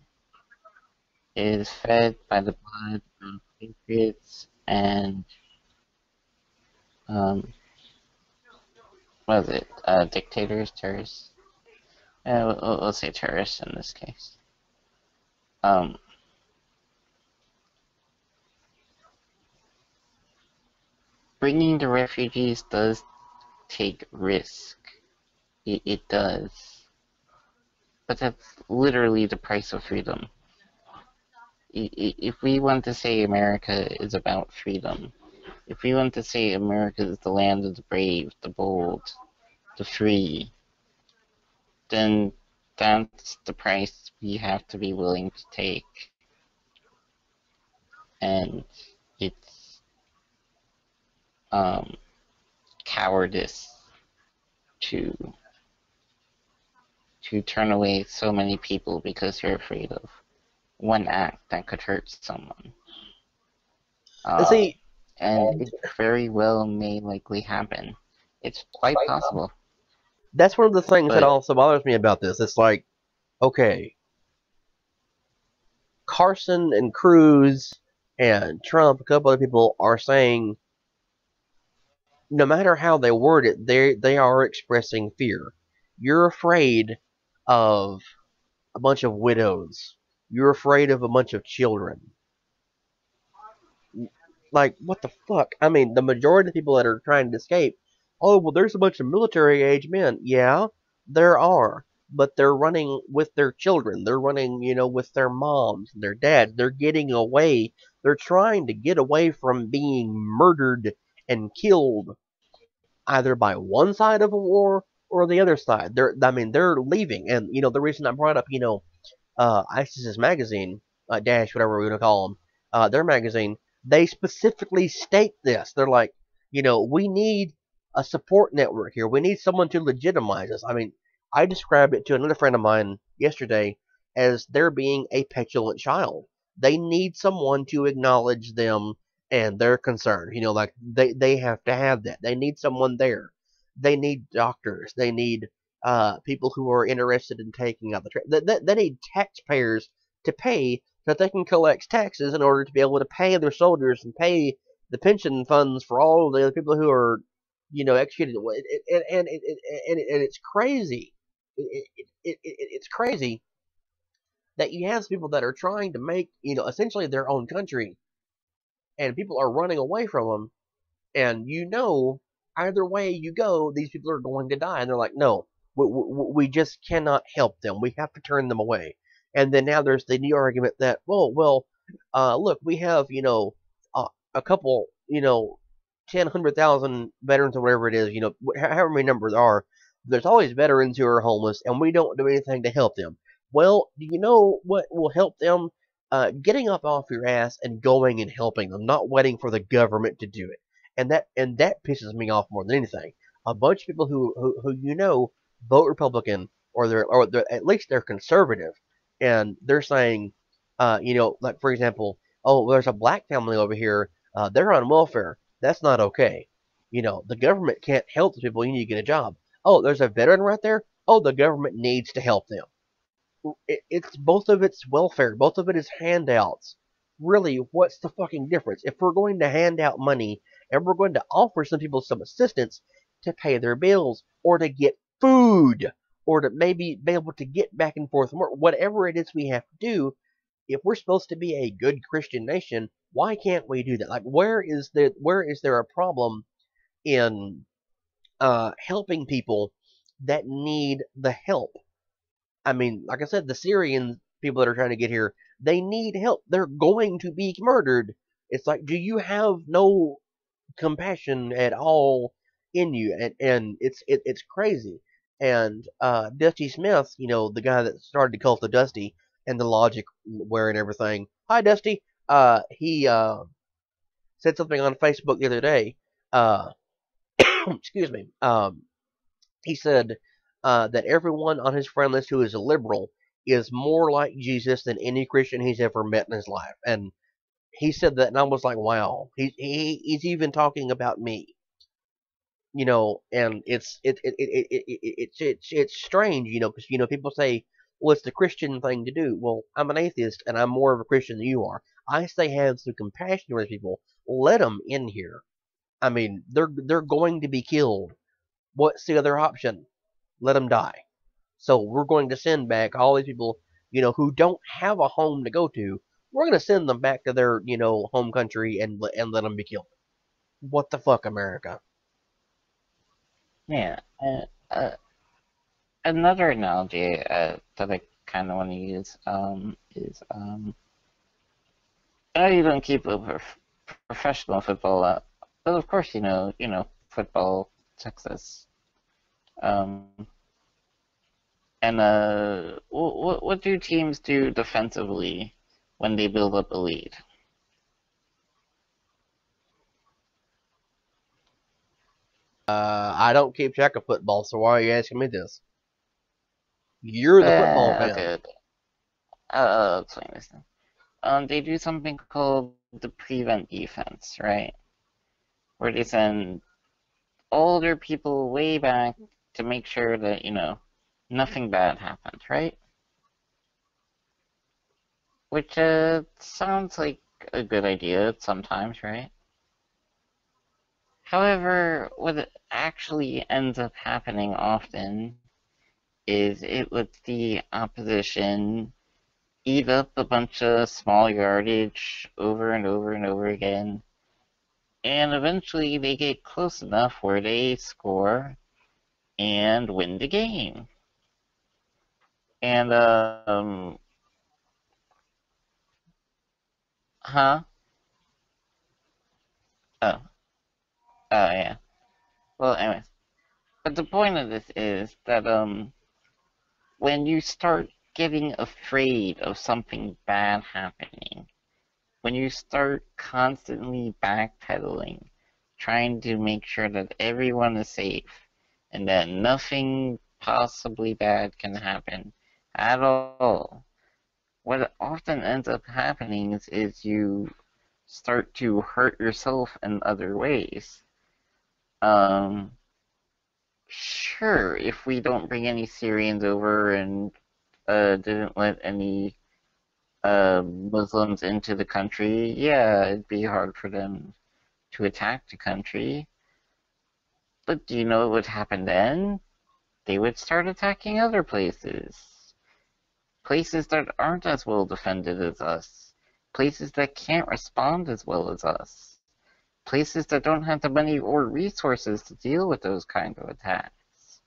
is fed by the blood of patriots and, um, what is it, dictators, terrorists? We'll say terrorists in this case. Um, Bringing the refugees does take risk. It does. But that's literally the price of freedom. If we want to say America is about freedom, if we want to say America is the land of the brave, the bold, the free, then that's the price we have to be willing to take. And it's cowardice to turn away so many people because you're afraid of one act that could hurt someone. See, And it very well may likely happen. It's quite possible. that's one of the things that But also bothers me about this. It's like, okay, Carson and Cruz and Trump, a couple other people are saying, no matter how they word it, they are expressing fear. You're afraid of a bunch of widows. You're afraid of a bunch of children. Like, what the fuck? I mean, the majority of the people that are trying to escape, oh, well, there's a bunch of military age men. Yeah, there are. But they're running with their children. They're running, with their moms and their dads. They're getting away. They're trying to get away from being murdered and killed either by one side of a war or the other side. They're leaving. And, the reason I brought up, ISIS's magazine, Dash, whatever we're going to call them, their magazine, they specifically state this. They're like, we need a support network here. We need someone to legitimize us. I mean, I described it to another friend of mine yesterday as there being a petulant child. They need someone to acknowledge them and their concerns. Like they have to have that. They need someone there. They need doctors. They need people who are interested in taking out the they need taxpayers to pay so that they can collect taxes in order to be able to pay their soldiers and pay the pension funds for all the other people who are, executed. And it's crazy. It's crazy that you have people that are trying to make, essentially their own country, and people are running away from them, and either way you go, these people are going to die, and they're like, no, we just cannot help them. We have to turn them away. And then now there's the new argument that, well, look, we have a couple, 10, 100,000 veterans or whatever it is, however many numbers are. There's always veterans who are homeless, and we don't do anything to help them. Well, do you know what will help them? Getting up off your ass and going and helping them, not waiting for the government to do it. And that pisses me off more than anything. A bunch of people who vote Republican, or they're at least they're conservative, and they're saying, like for example, oh, there's a black family over here, they're on welfare. That's not okay. The government can't help the people. You need to get a job. Oh, there's a veteran right there. Oh, the government needs to help them. It's both of it's welfare. Both of it is handouts. Really, what's the fucking difference? If we're going to hand out money and we're going to offer some people some assistance to pay their bills or to get food or to maybe be able to get back and forth more, whatever it is we have to do, if we're supposed to be a good Christian nation, why can't we do that? Like, where is there a problem in helping people that need the help? I mean, like I said, the Syrian people that are trying to get here, they need help. They're going to be murdered. It's like, do you have no compassion at all in you? And it's crazy. And Dusty Smith, the guy that started the cult of Dusty and the logic wearing everything. Hi, Dusty. He said something on Facebook the other day. Uh, excuse me. He said that everyone on his friend list who is a liberal is more like Jesus than any Christian he's ever met in his life. And he said that, and I was like, wow, he's even talking about me. And it's strange, because people say, well, it's the Christian thing to do. Well, I'm an atheist, and I'm more of a Christian than you are. I say have some compassion towards people. Let them in here. I mean, they're going to be killed. What's the other option? Let them die. So we're going to send back all these people, who don't have a home to go to. We're going to send them back to their, home country and let them be killed. What the fuck, America? Yeah. Another analogy that I kind of want to use is I know you don't keep up with professional football, but of course football, Texas. Um, and what do teams do defensively when they build up a lead? I don't keep track of football, so why are you asking me this? You're the football fan. Okay, okay. I'll explain this now. They do something called the prevent defense, right? Where they send all their people way back to make sure that, nothing bad happens, right? Which sounds like a good idea sometimes, right? However, what actually ends up happening often is it lets the opposition eat up a bunch of small yardage over and over and over again, and eventually they get close enough where they score and win the game. And huh? Oh, oh yeah. Well, anyways, but the point of this is that when you start getting afraid of something bad happening, when you start constantly backpedaling, trying to make sure that everyone is safe and that nothing possibly bad can happen, at all. What often ends up happening is you start to hurt yourself in other ways. Um, sure, if we don't bring any Syrians over and didn't let any Muslims into the country, yeah, it'd be hard for them to attack the country. But do you know what would happen then? They would start attacking other places. Places that aren't as well defended as us. Places that can't respond as well as us. Places that don't have the money or resources to deal with those kind of attacks.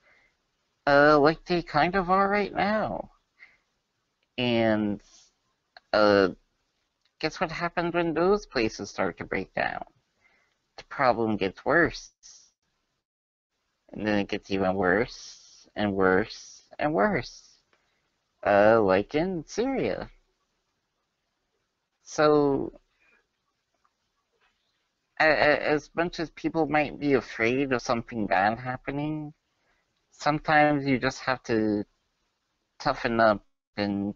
Like they kind of are right now. And, uh, guess what happens when those places start to break down? The problem gets worse. And then it gets even worse, and worse, and worse. Like in Syria. So, as much as people might be afraid of something bad happening, sometimes you just have to toughen up and,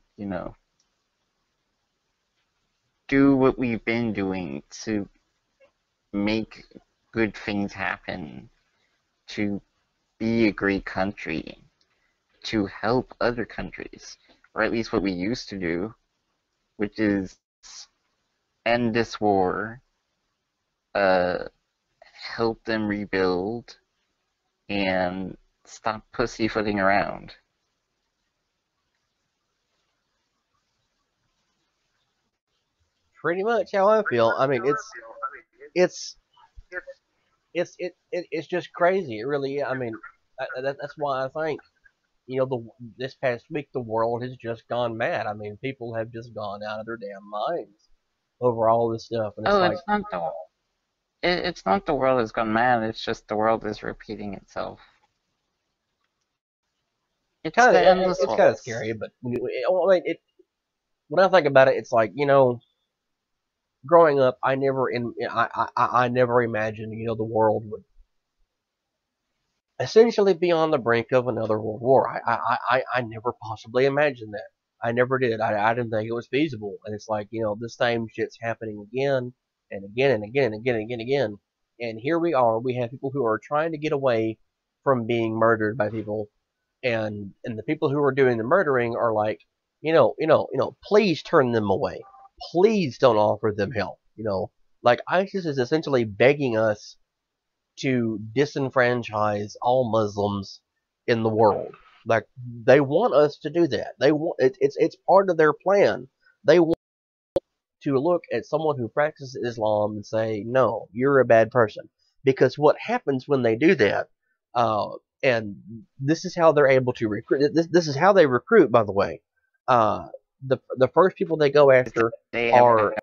do what we've been doing to make good things happen, to be a great country, to help other countries, or at least what we used to do, which is end this war, uh, help them rebuild, and stop pussyfooting around. Pretty much how I feel. I mean, it's it's just crazy. It really is. I mean, that's why I think this past week the world has just gone mad. I mean, people have just gone out of their damn minds over all this stuff, and it's Oh, like it's not the world has gone mad. It's just the world is repeating itself. It's kind the of endless it's kind of waltz. scary. But I mean, when I think about it, it's like growing up, I never imagined the world would essentially be on the brink of another world war. I never possibly imagined that. I never did. I didn't think it was feasible. And it's like, this same shit's happening again and again and again and again and again and again. And here we are. We have people who are trying to get away from being murdered by people, and the people who are doing the murdering are like, please turn them away. Please don't offer them help. Like ISIS is essentially begging us to disenfranchise all Muslims in the world. Like they want us to do that. It's part of their plan. They want to look at someone who practices Islam and say, "No, you're a bad person." Because what happens when they do that, and this is how they're able to recruit. This is how they recruit, by the way. Uh, the first people they go after They have are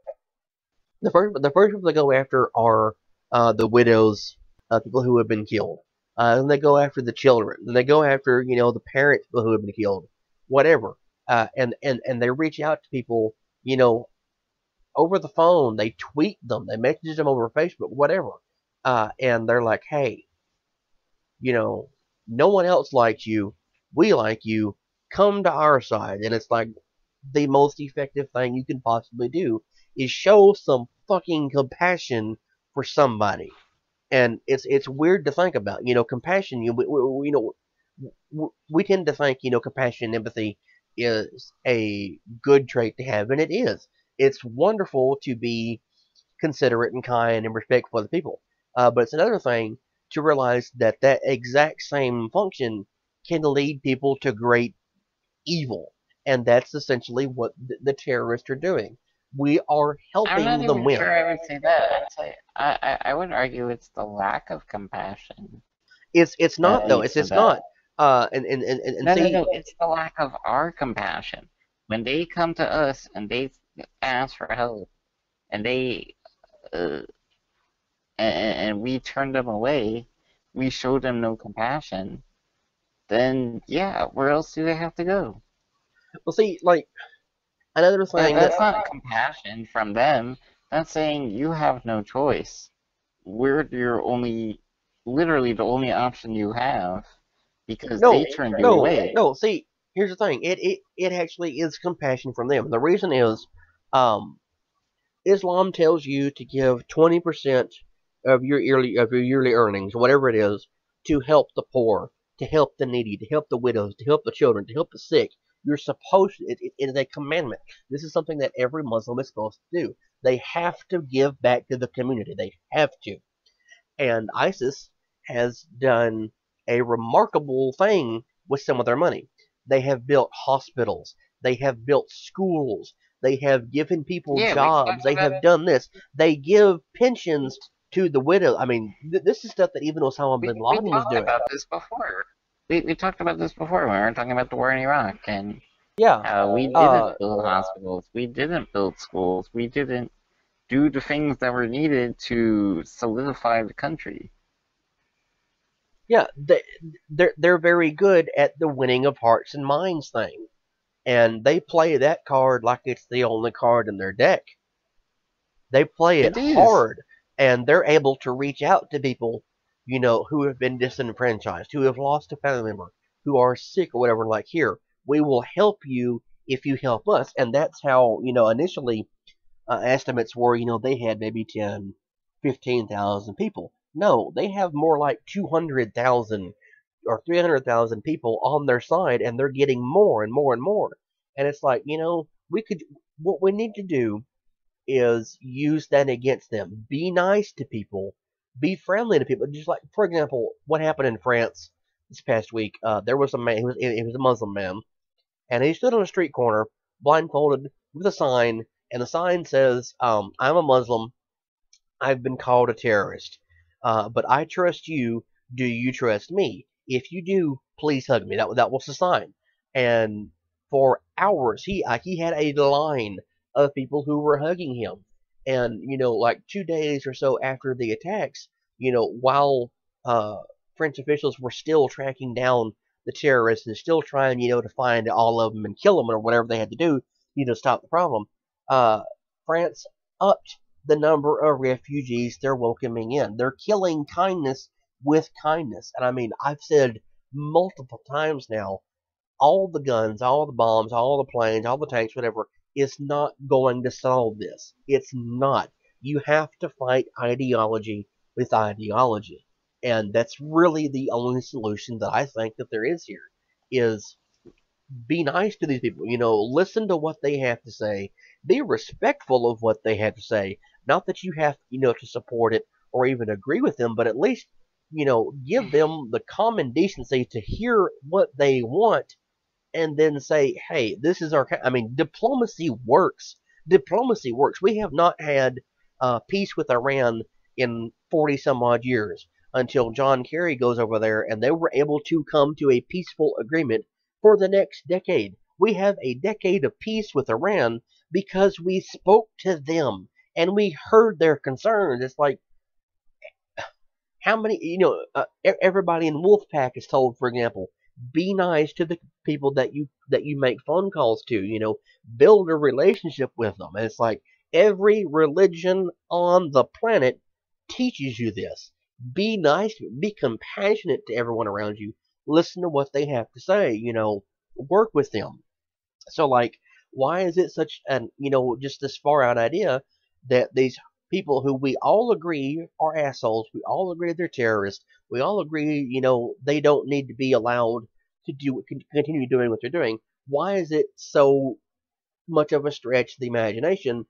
the first people they go after are the widows, people who have been killed. Then they go after the children. Then they go after the parents people who have been killed, whatever. And they reach out to people over the phone. They tweet them. They message them over Facebook, whatever. And they're like, hey, you know, no one else likes you. We like you. Come to our side. And it's like the most effective thing you can possibly do is show some fucking compassion for somebody. And it's weird to think about. Compassion. We tend to think compassion and empathy is a good trait to have, and it is. It's wonderful to be considerate and kind and respectful for the people. But it's another thing to realize that that exact same function can lead people to great evil, and that's essentially what the terrorists are doing. We are I'm not helping them even sure win. I would say that. I'd say I would argue it's the lack of compassion It's that not though. leads It's to it's that. not. And No, no, see, no. It's the lack of our compassion. When they come to us and they ask for help, and they uh, and we turn them away, we show them no compassion. Then yeah, where else do they have to go? well, see, like another thing that That's not compassion from them. That's saying you have no choice. We're your only, literally the only option you have because no, they turned you no, away. no. See, here's the thing. It actually is compassion from them. The reason is, um, Islam tells you to give 20% of your yearly earnings, whatever it is, to help the poor, to help the needy, to help the widows, to help the children, to help the sick. You're supposed to, it is a commandment. This is something that every Muslim is supposed to do. They have to give back to the community. They have to. And ISIS has done a remarkable thing with some of their money. They have built hospitals, they have built schools, they have given people Yeah, we jobs, talked they about have it. done this, they give pensions to the widow. I mean, this is stuff that even Osama bin We Laden was talked doing. about this before. We talked about this before when we were talking about the war in Iraq and Yeah. how we Uh, didn't build hospitals, we didn't build schools, we didn't do the things that were needed to solidify the country. yeah, they're very good at the winning of hearts and minds thing, and they play that card like it's the only card in their deck. They play it It is. hard, and they're able to reach out to people, who have been disenfranchised, who have lost a family member, who are sick or whatever. Like, here, we will help you if you help us. And that's how, initially estimates were, they had maybe 10, 15,000 people. No, they have more like 200,000 or 300,000 people on their side, and they're getting more and more and more. And it's like, what we need to do is use that against them. Be nice to people. Be friendly to people. Just like, for example, what happened in France this past week. There was a man. He was a Muslim man, and he stood on a street corner, blindfolded, with a sign, and the sign says, "I'm a Muslim. I've been called a terrorist. But I trust you. Do you trust me? If you do, please hug me." That was the sign. And for hours, he had a line of people who were hugging him. And like 2 days or so after the attacks, while French officials were still tracking down the terrorists and still trying, to find all of them and kill them or whatever they had to do, to stop the problem. Uh, France upped the number of refugees they're welcoming in. They're killing kindness with kindness. And I mean, I've said multiple times now, all the guns, all the bombs, all the planes, all the tanks, whatever, is not going to solve this. It's not. You have to fight ideology with ideology. And that's really the only solution that I think that there is here is be nice to these people. Listen to what they have to say. Be respectful of what they have to say. Not that you have, to support it or even agree with them, but at least, give them the common decency to hear what they want and then say, hey, this is our. I mean, diplomacy works. Diplomacy works. We have not had peace with Iran in 40 some odd years until John Kerry goes over there and they were able to come to a peaceful agreement for the next decade. We have a decade of peace with Iran because we spoke to them and we heard their concerns. It's like, how many, everybody in Wolfpack is told, for example, be nice to the people that you make phone calls to, build a relationship with them. And it's like every religion on the planet teaches you this. Be nice, be compassionate to everyone around you. Listen to what they have to say, work with them. So, like, why is it such an, just this far out idea that these people who we all agree are assholes, we all agree they're terrorists, we all agree, they don't need to be allowed to continue doing what they're doing. Why is it so much of a stretch of the imagination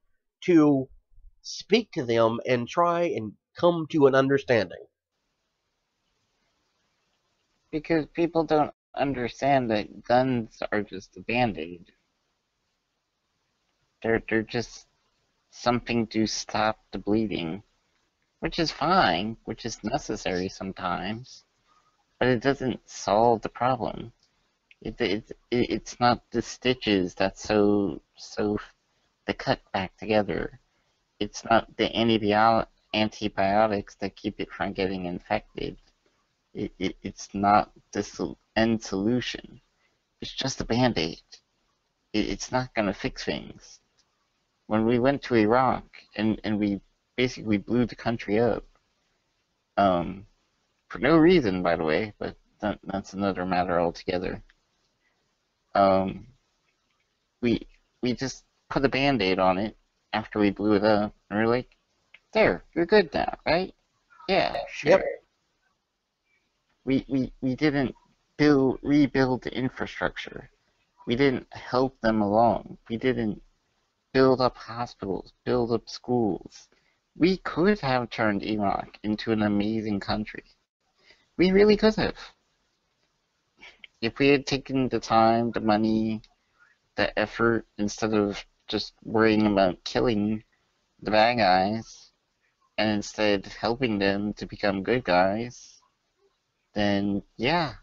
to speak to them and try and come to an understanding? Because people don't understand that guns are just a band-aid. They're just something to stop the bleeding, which is fine, which is necessary sometimes, but it doesn't solve the problem. It's not the stitches that sew the cut back together. It's not the antibiotics that keep it from getting infected. It's not the end solution. It's just a band-aid. It's not going to fix things. When we went to Iraq and we basically blew the country up, um, for no reason, by the way, but that's another matter altogether. Um, we we just put a band-aid on it after we blew it up, and we're like, there, you're good now, right? Yeah, Yep. sure. We didn't rebuild the infrastructure. We didn't help them along. We didn't build up hospitals, build up schools. We could have turned Iraq into an amazing country. We really could have. If we had taken the time, the money, the effort, instead of just worrying about killing the bad guys, and instead helping them to become good guys, then yeah,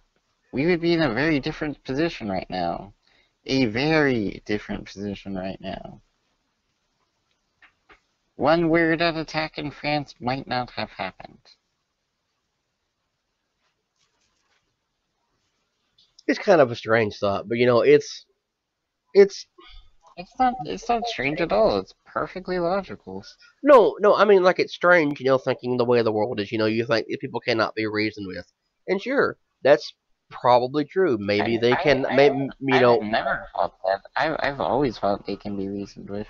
we would be in a very different position right now. A very different position right now. One where that attack in France might not have happened. It's kind of a strange thought, but it's It's not strange at all. It's perfectly logical. no. I mean, like it's strange, thinking the way the world is. You think that people cannot be reasoned with, and sure, that's probably true. Maybe I they I can. I I've Know. never thought that. I've always thought they can be reasoned with.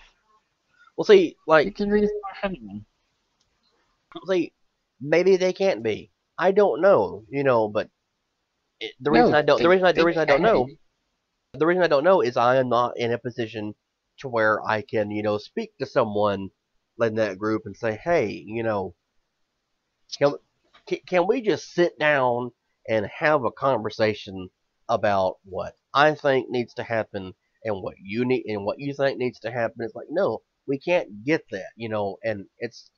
Well, see, You can reason with anyone. see, maybe they can't be. I don't know, but the reason No, I don't, the they reason I don't can know, be. the reason I don't know is I am not in a position to where I can, speak to someone in that group and say, hey, can can we just sit down and have a conversation about what I think needs to happen and what you need and what you think needs to happen? It's like, no, we can't get that, and it's.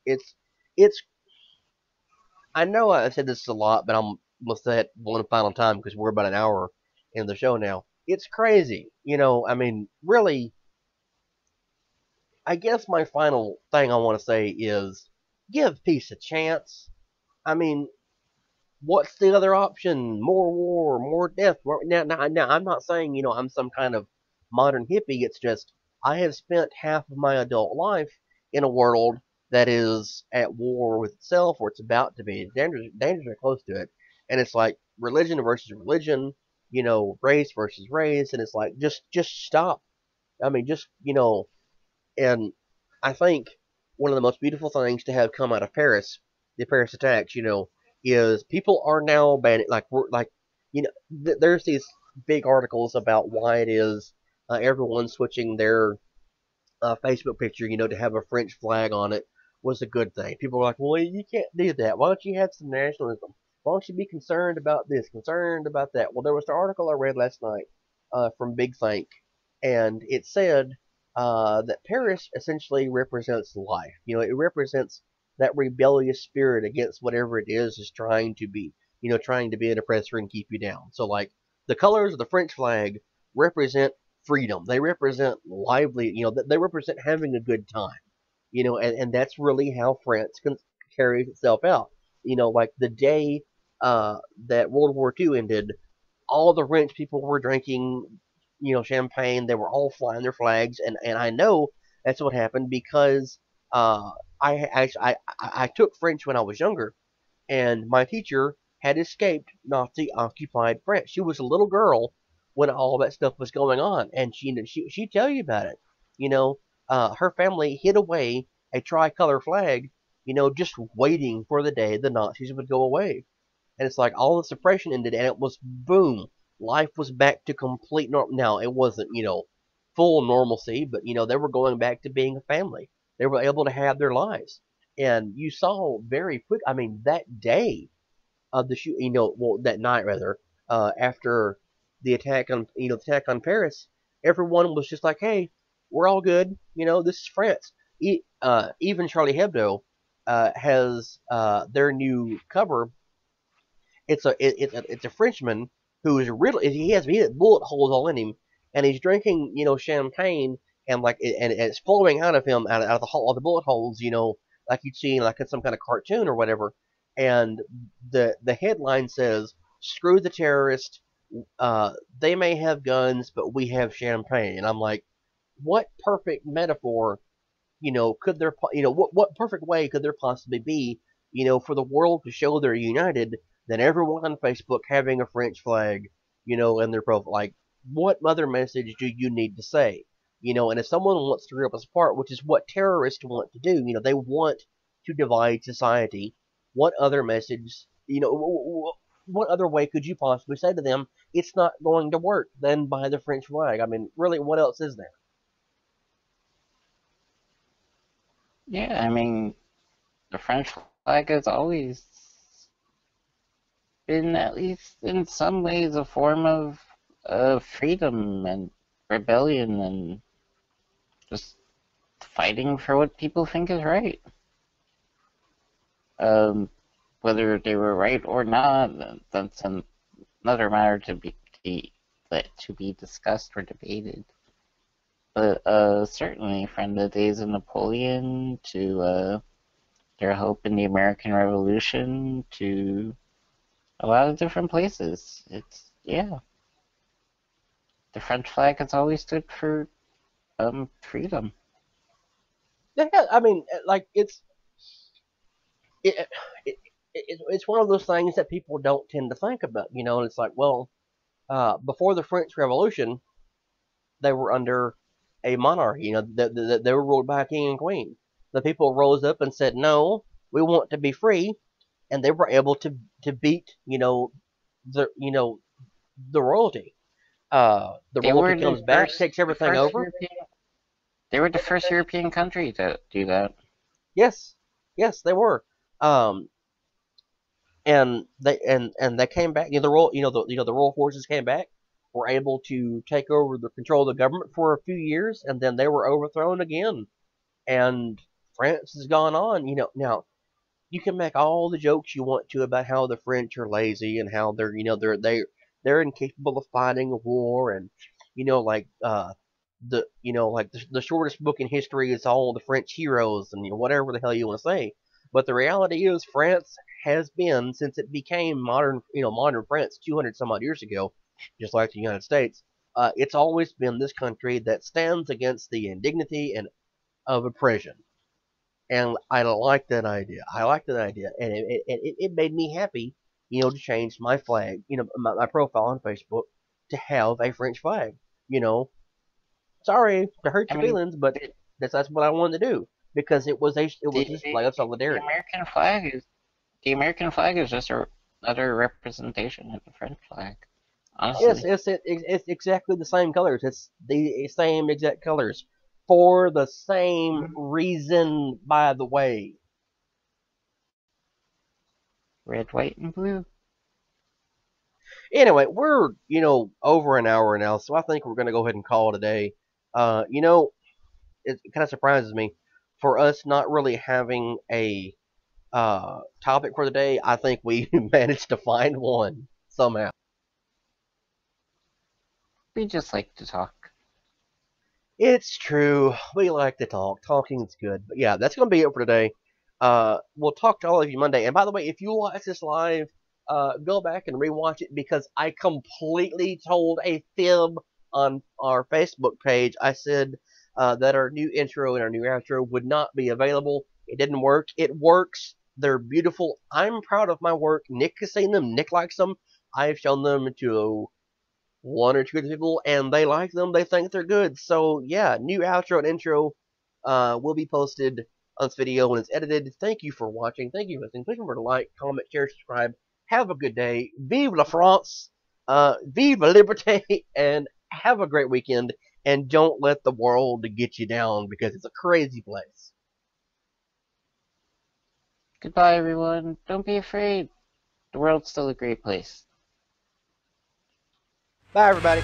I know I said this a lot, but I'm gonna say it one final time because we're about an hour in the show now. It's crazy, I mean, really, I guess my final thing I want to say is give peace a chance. I mean, what's the other option? More war, more death. Now, I'm not saying, I'm some kind of modern hippie. It's just I have spent half of my adult life in a world that is at war with itself, or it's about to be. Dangerously close to it. And it's like religion versus religion, race versus race. And it's like, just stop. I mean, and I think one of the most beautiful things to have come out of Paris, the Paris attacks, is people are now banning, like we're like, there's these big articles about why it is everyone's switching their Facebook picture, to have a French flag on it was a good thing. People were like, well, you can't do that. Why don't you have some nationalism? Why don't you be concerned about this, concerned about that? Well, there was an article I read last night from Big Think, and it said that Paris essentially represents life. It represents that rebellious spirit against whatever it is trying to be, trying to be an oppressor and keep you down. So, like, the colors of the French flag represent freedom. They represent lively, they represent having a good time, and that's really how France carries itself out. Like the day that World War II ended, all the French people were drinking, champagne. They were all flying their flags, and I know that's what happened because I actually I took French when I was younger, and my teacher had escaped Nazi occupied France. She was a little girl when all that stuff was going on, and she'd tell you about it. Her family hid away a tricolor flag, just waiting for the day the Nazis would go away. And it's like all the suppression ended, and it was boom, life was back to complete normal. Now it wasn't, full normalcy, but they were going back to being a family. They were able to have their lives, and you saw very quick. I mean, that day of the shoot, well, that night rather, after the attack on Paris, everyone was just like, "Hey, we're all good. This is France." Even Charlie Hebdo has their new cover. It's a Frenchman who is really he has bullet holes all in him, and he's drinking champagne, and like and it's flowing out of him out of the hole, the bullet holes, like you'd see like in some kind of cartoon or whatever. And the headline says, "Screw the terrorist. They may have guns, but we have champagne." And I'm like, what perfect metaphor, could there, what perfect way could there possibly be, for the world to show they're united than everyone on Facebook having a French flag, in their profile? Like, what other message do you need to say? And if someone wants to rip us apart, which is what terrorists want to do, they want to divide society. What other message, what other way could you possibly say to them it's not going to work than by the French flag? I mean, really, what else is there? Yeah, I mean, the French flag has always been, at least in some ways, a form of freedom and rebellion and just fighting for what people think is right. Um, Whether they were right or not, that's another matter to be discussed or debated. But certainly from the days of Napoleon to their hope in the American Revolution to a lot of different places. It's yeah. The French flag has always stood for freedom. Yeah, I mean, like it, it's one of those things that people don't tend to think about, And it's like, well, before the French Revolution, they were under a monarchy. They were ruled by a king and queen. The people rose up and said, "No, we want to be free," and they were able to beat, the royalty. The They royalty were the comes back, first takes everything over. They were the first European country to do that. Yes, yes, they were. Um, and they came back. The royal forces came back, were able to take over the control of the government for a few years, and then they were overthrown again. And France has gone on. Now you can make all the jokes you want to about how the French are lazy and how they're incapable of fighting a war, and like the shortest book in history is all the French heroes, and whatever the hell you want to say. But the reality is, France has been, since it became modern France 200 some odd years ago, just like the United States. It's always been this country that stands against the indignity and of oppression, and I like that idea. I like that idea, and it made me happy, to change my flag, my profile on Facebook to have a French flag. You know, Sorry to hurt I your mean, feelings, but the that's what I wanted to do because it was the, a display of the solidarity. American flag is just another representation of the French flag. Yes, Honestly, it's exactly the same colors. It's the same exact colors for the same Mhm. reason. By the way, Red, white, and blue. anyway, we're over an hour now, so I think we're gonna go ahead and call it a day. Uh, you know, it kind of surprises me for us not really having a topic for the day. I think we managed to find one somehow. We just like to talk. It's true. We like to talk. Talking's good. But yeah, that's going to be it for today. We'll talk to all of you Monday. And by the way, if you watch this live, go back and rewatch it because I completely told a fib on our Facebook page. I said that our new intro and our new outro would not be available. It didn't work. It works. They're beautiful. I'm proud of my work. Nick has seen them. Nick likes them. I've shown them to one or two other people, and they like them. They think they're good. So yeah, new outro and intro will be posted on this video when it's edited. Thank you for watching. Thank you for listening. Please remember to like, comment, share, subscribe. Have a good day. Vive la France. Vive la liberté, and have a great weekend. And don't let the world get you down because it's a crazy place. Goodbye, everyone. Don't be afraid. The world's still a great place. Bye, everybody.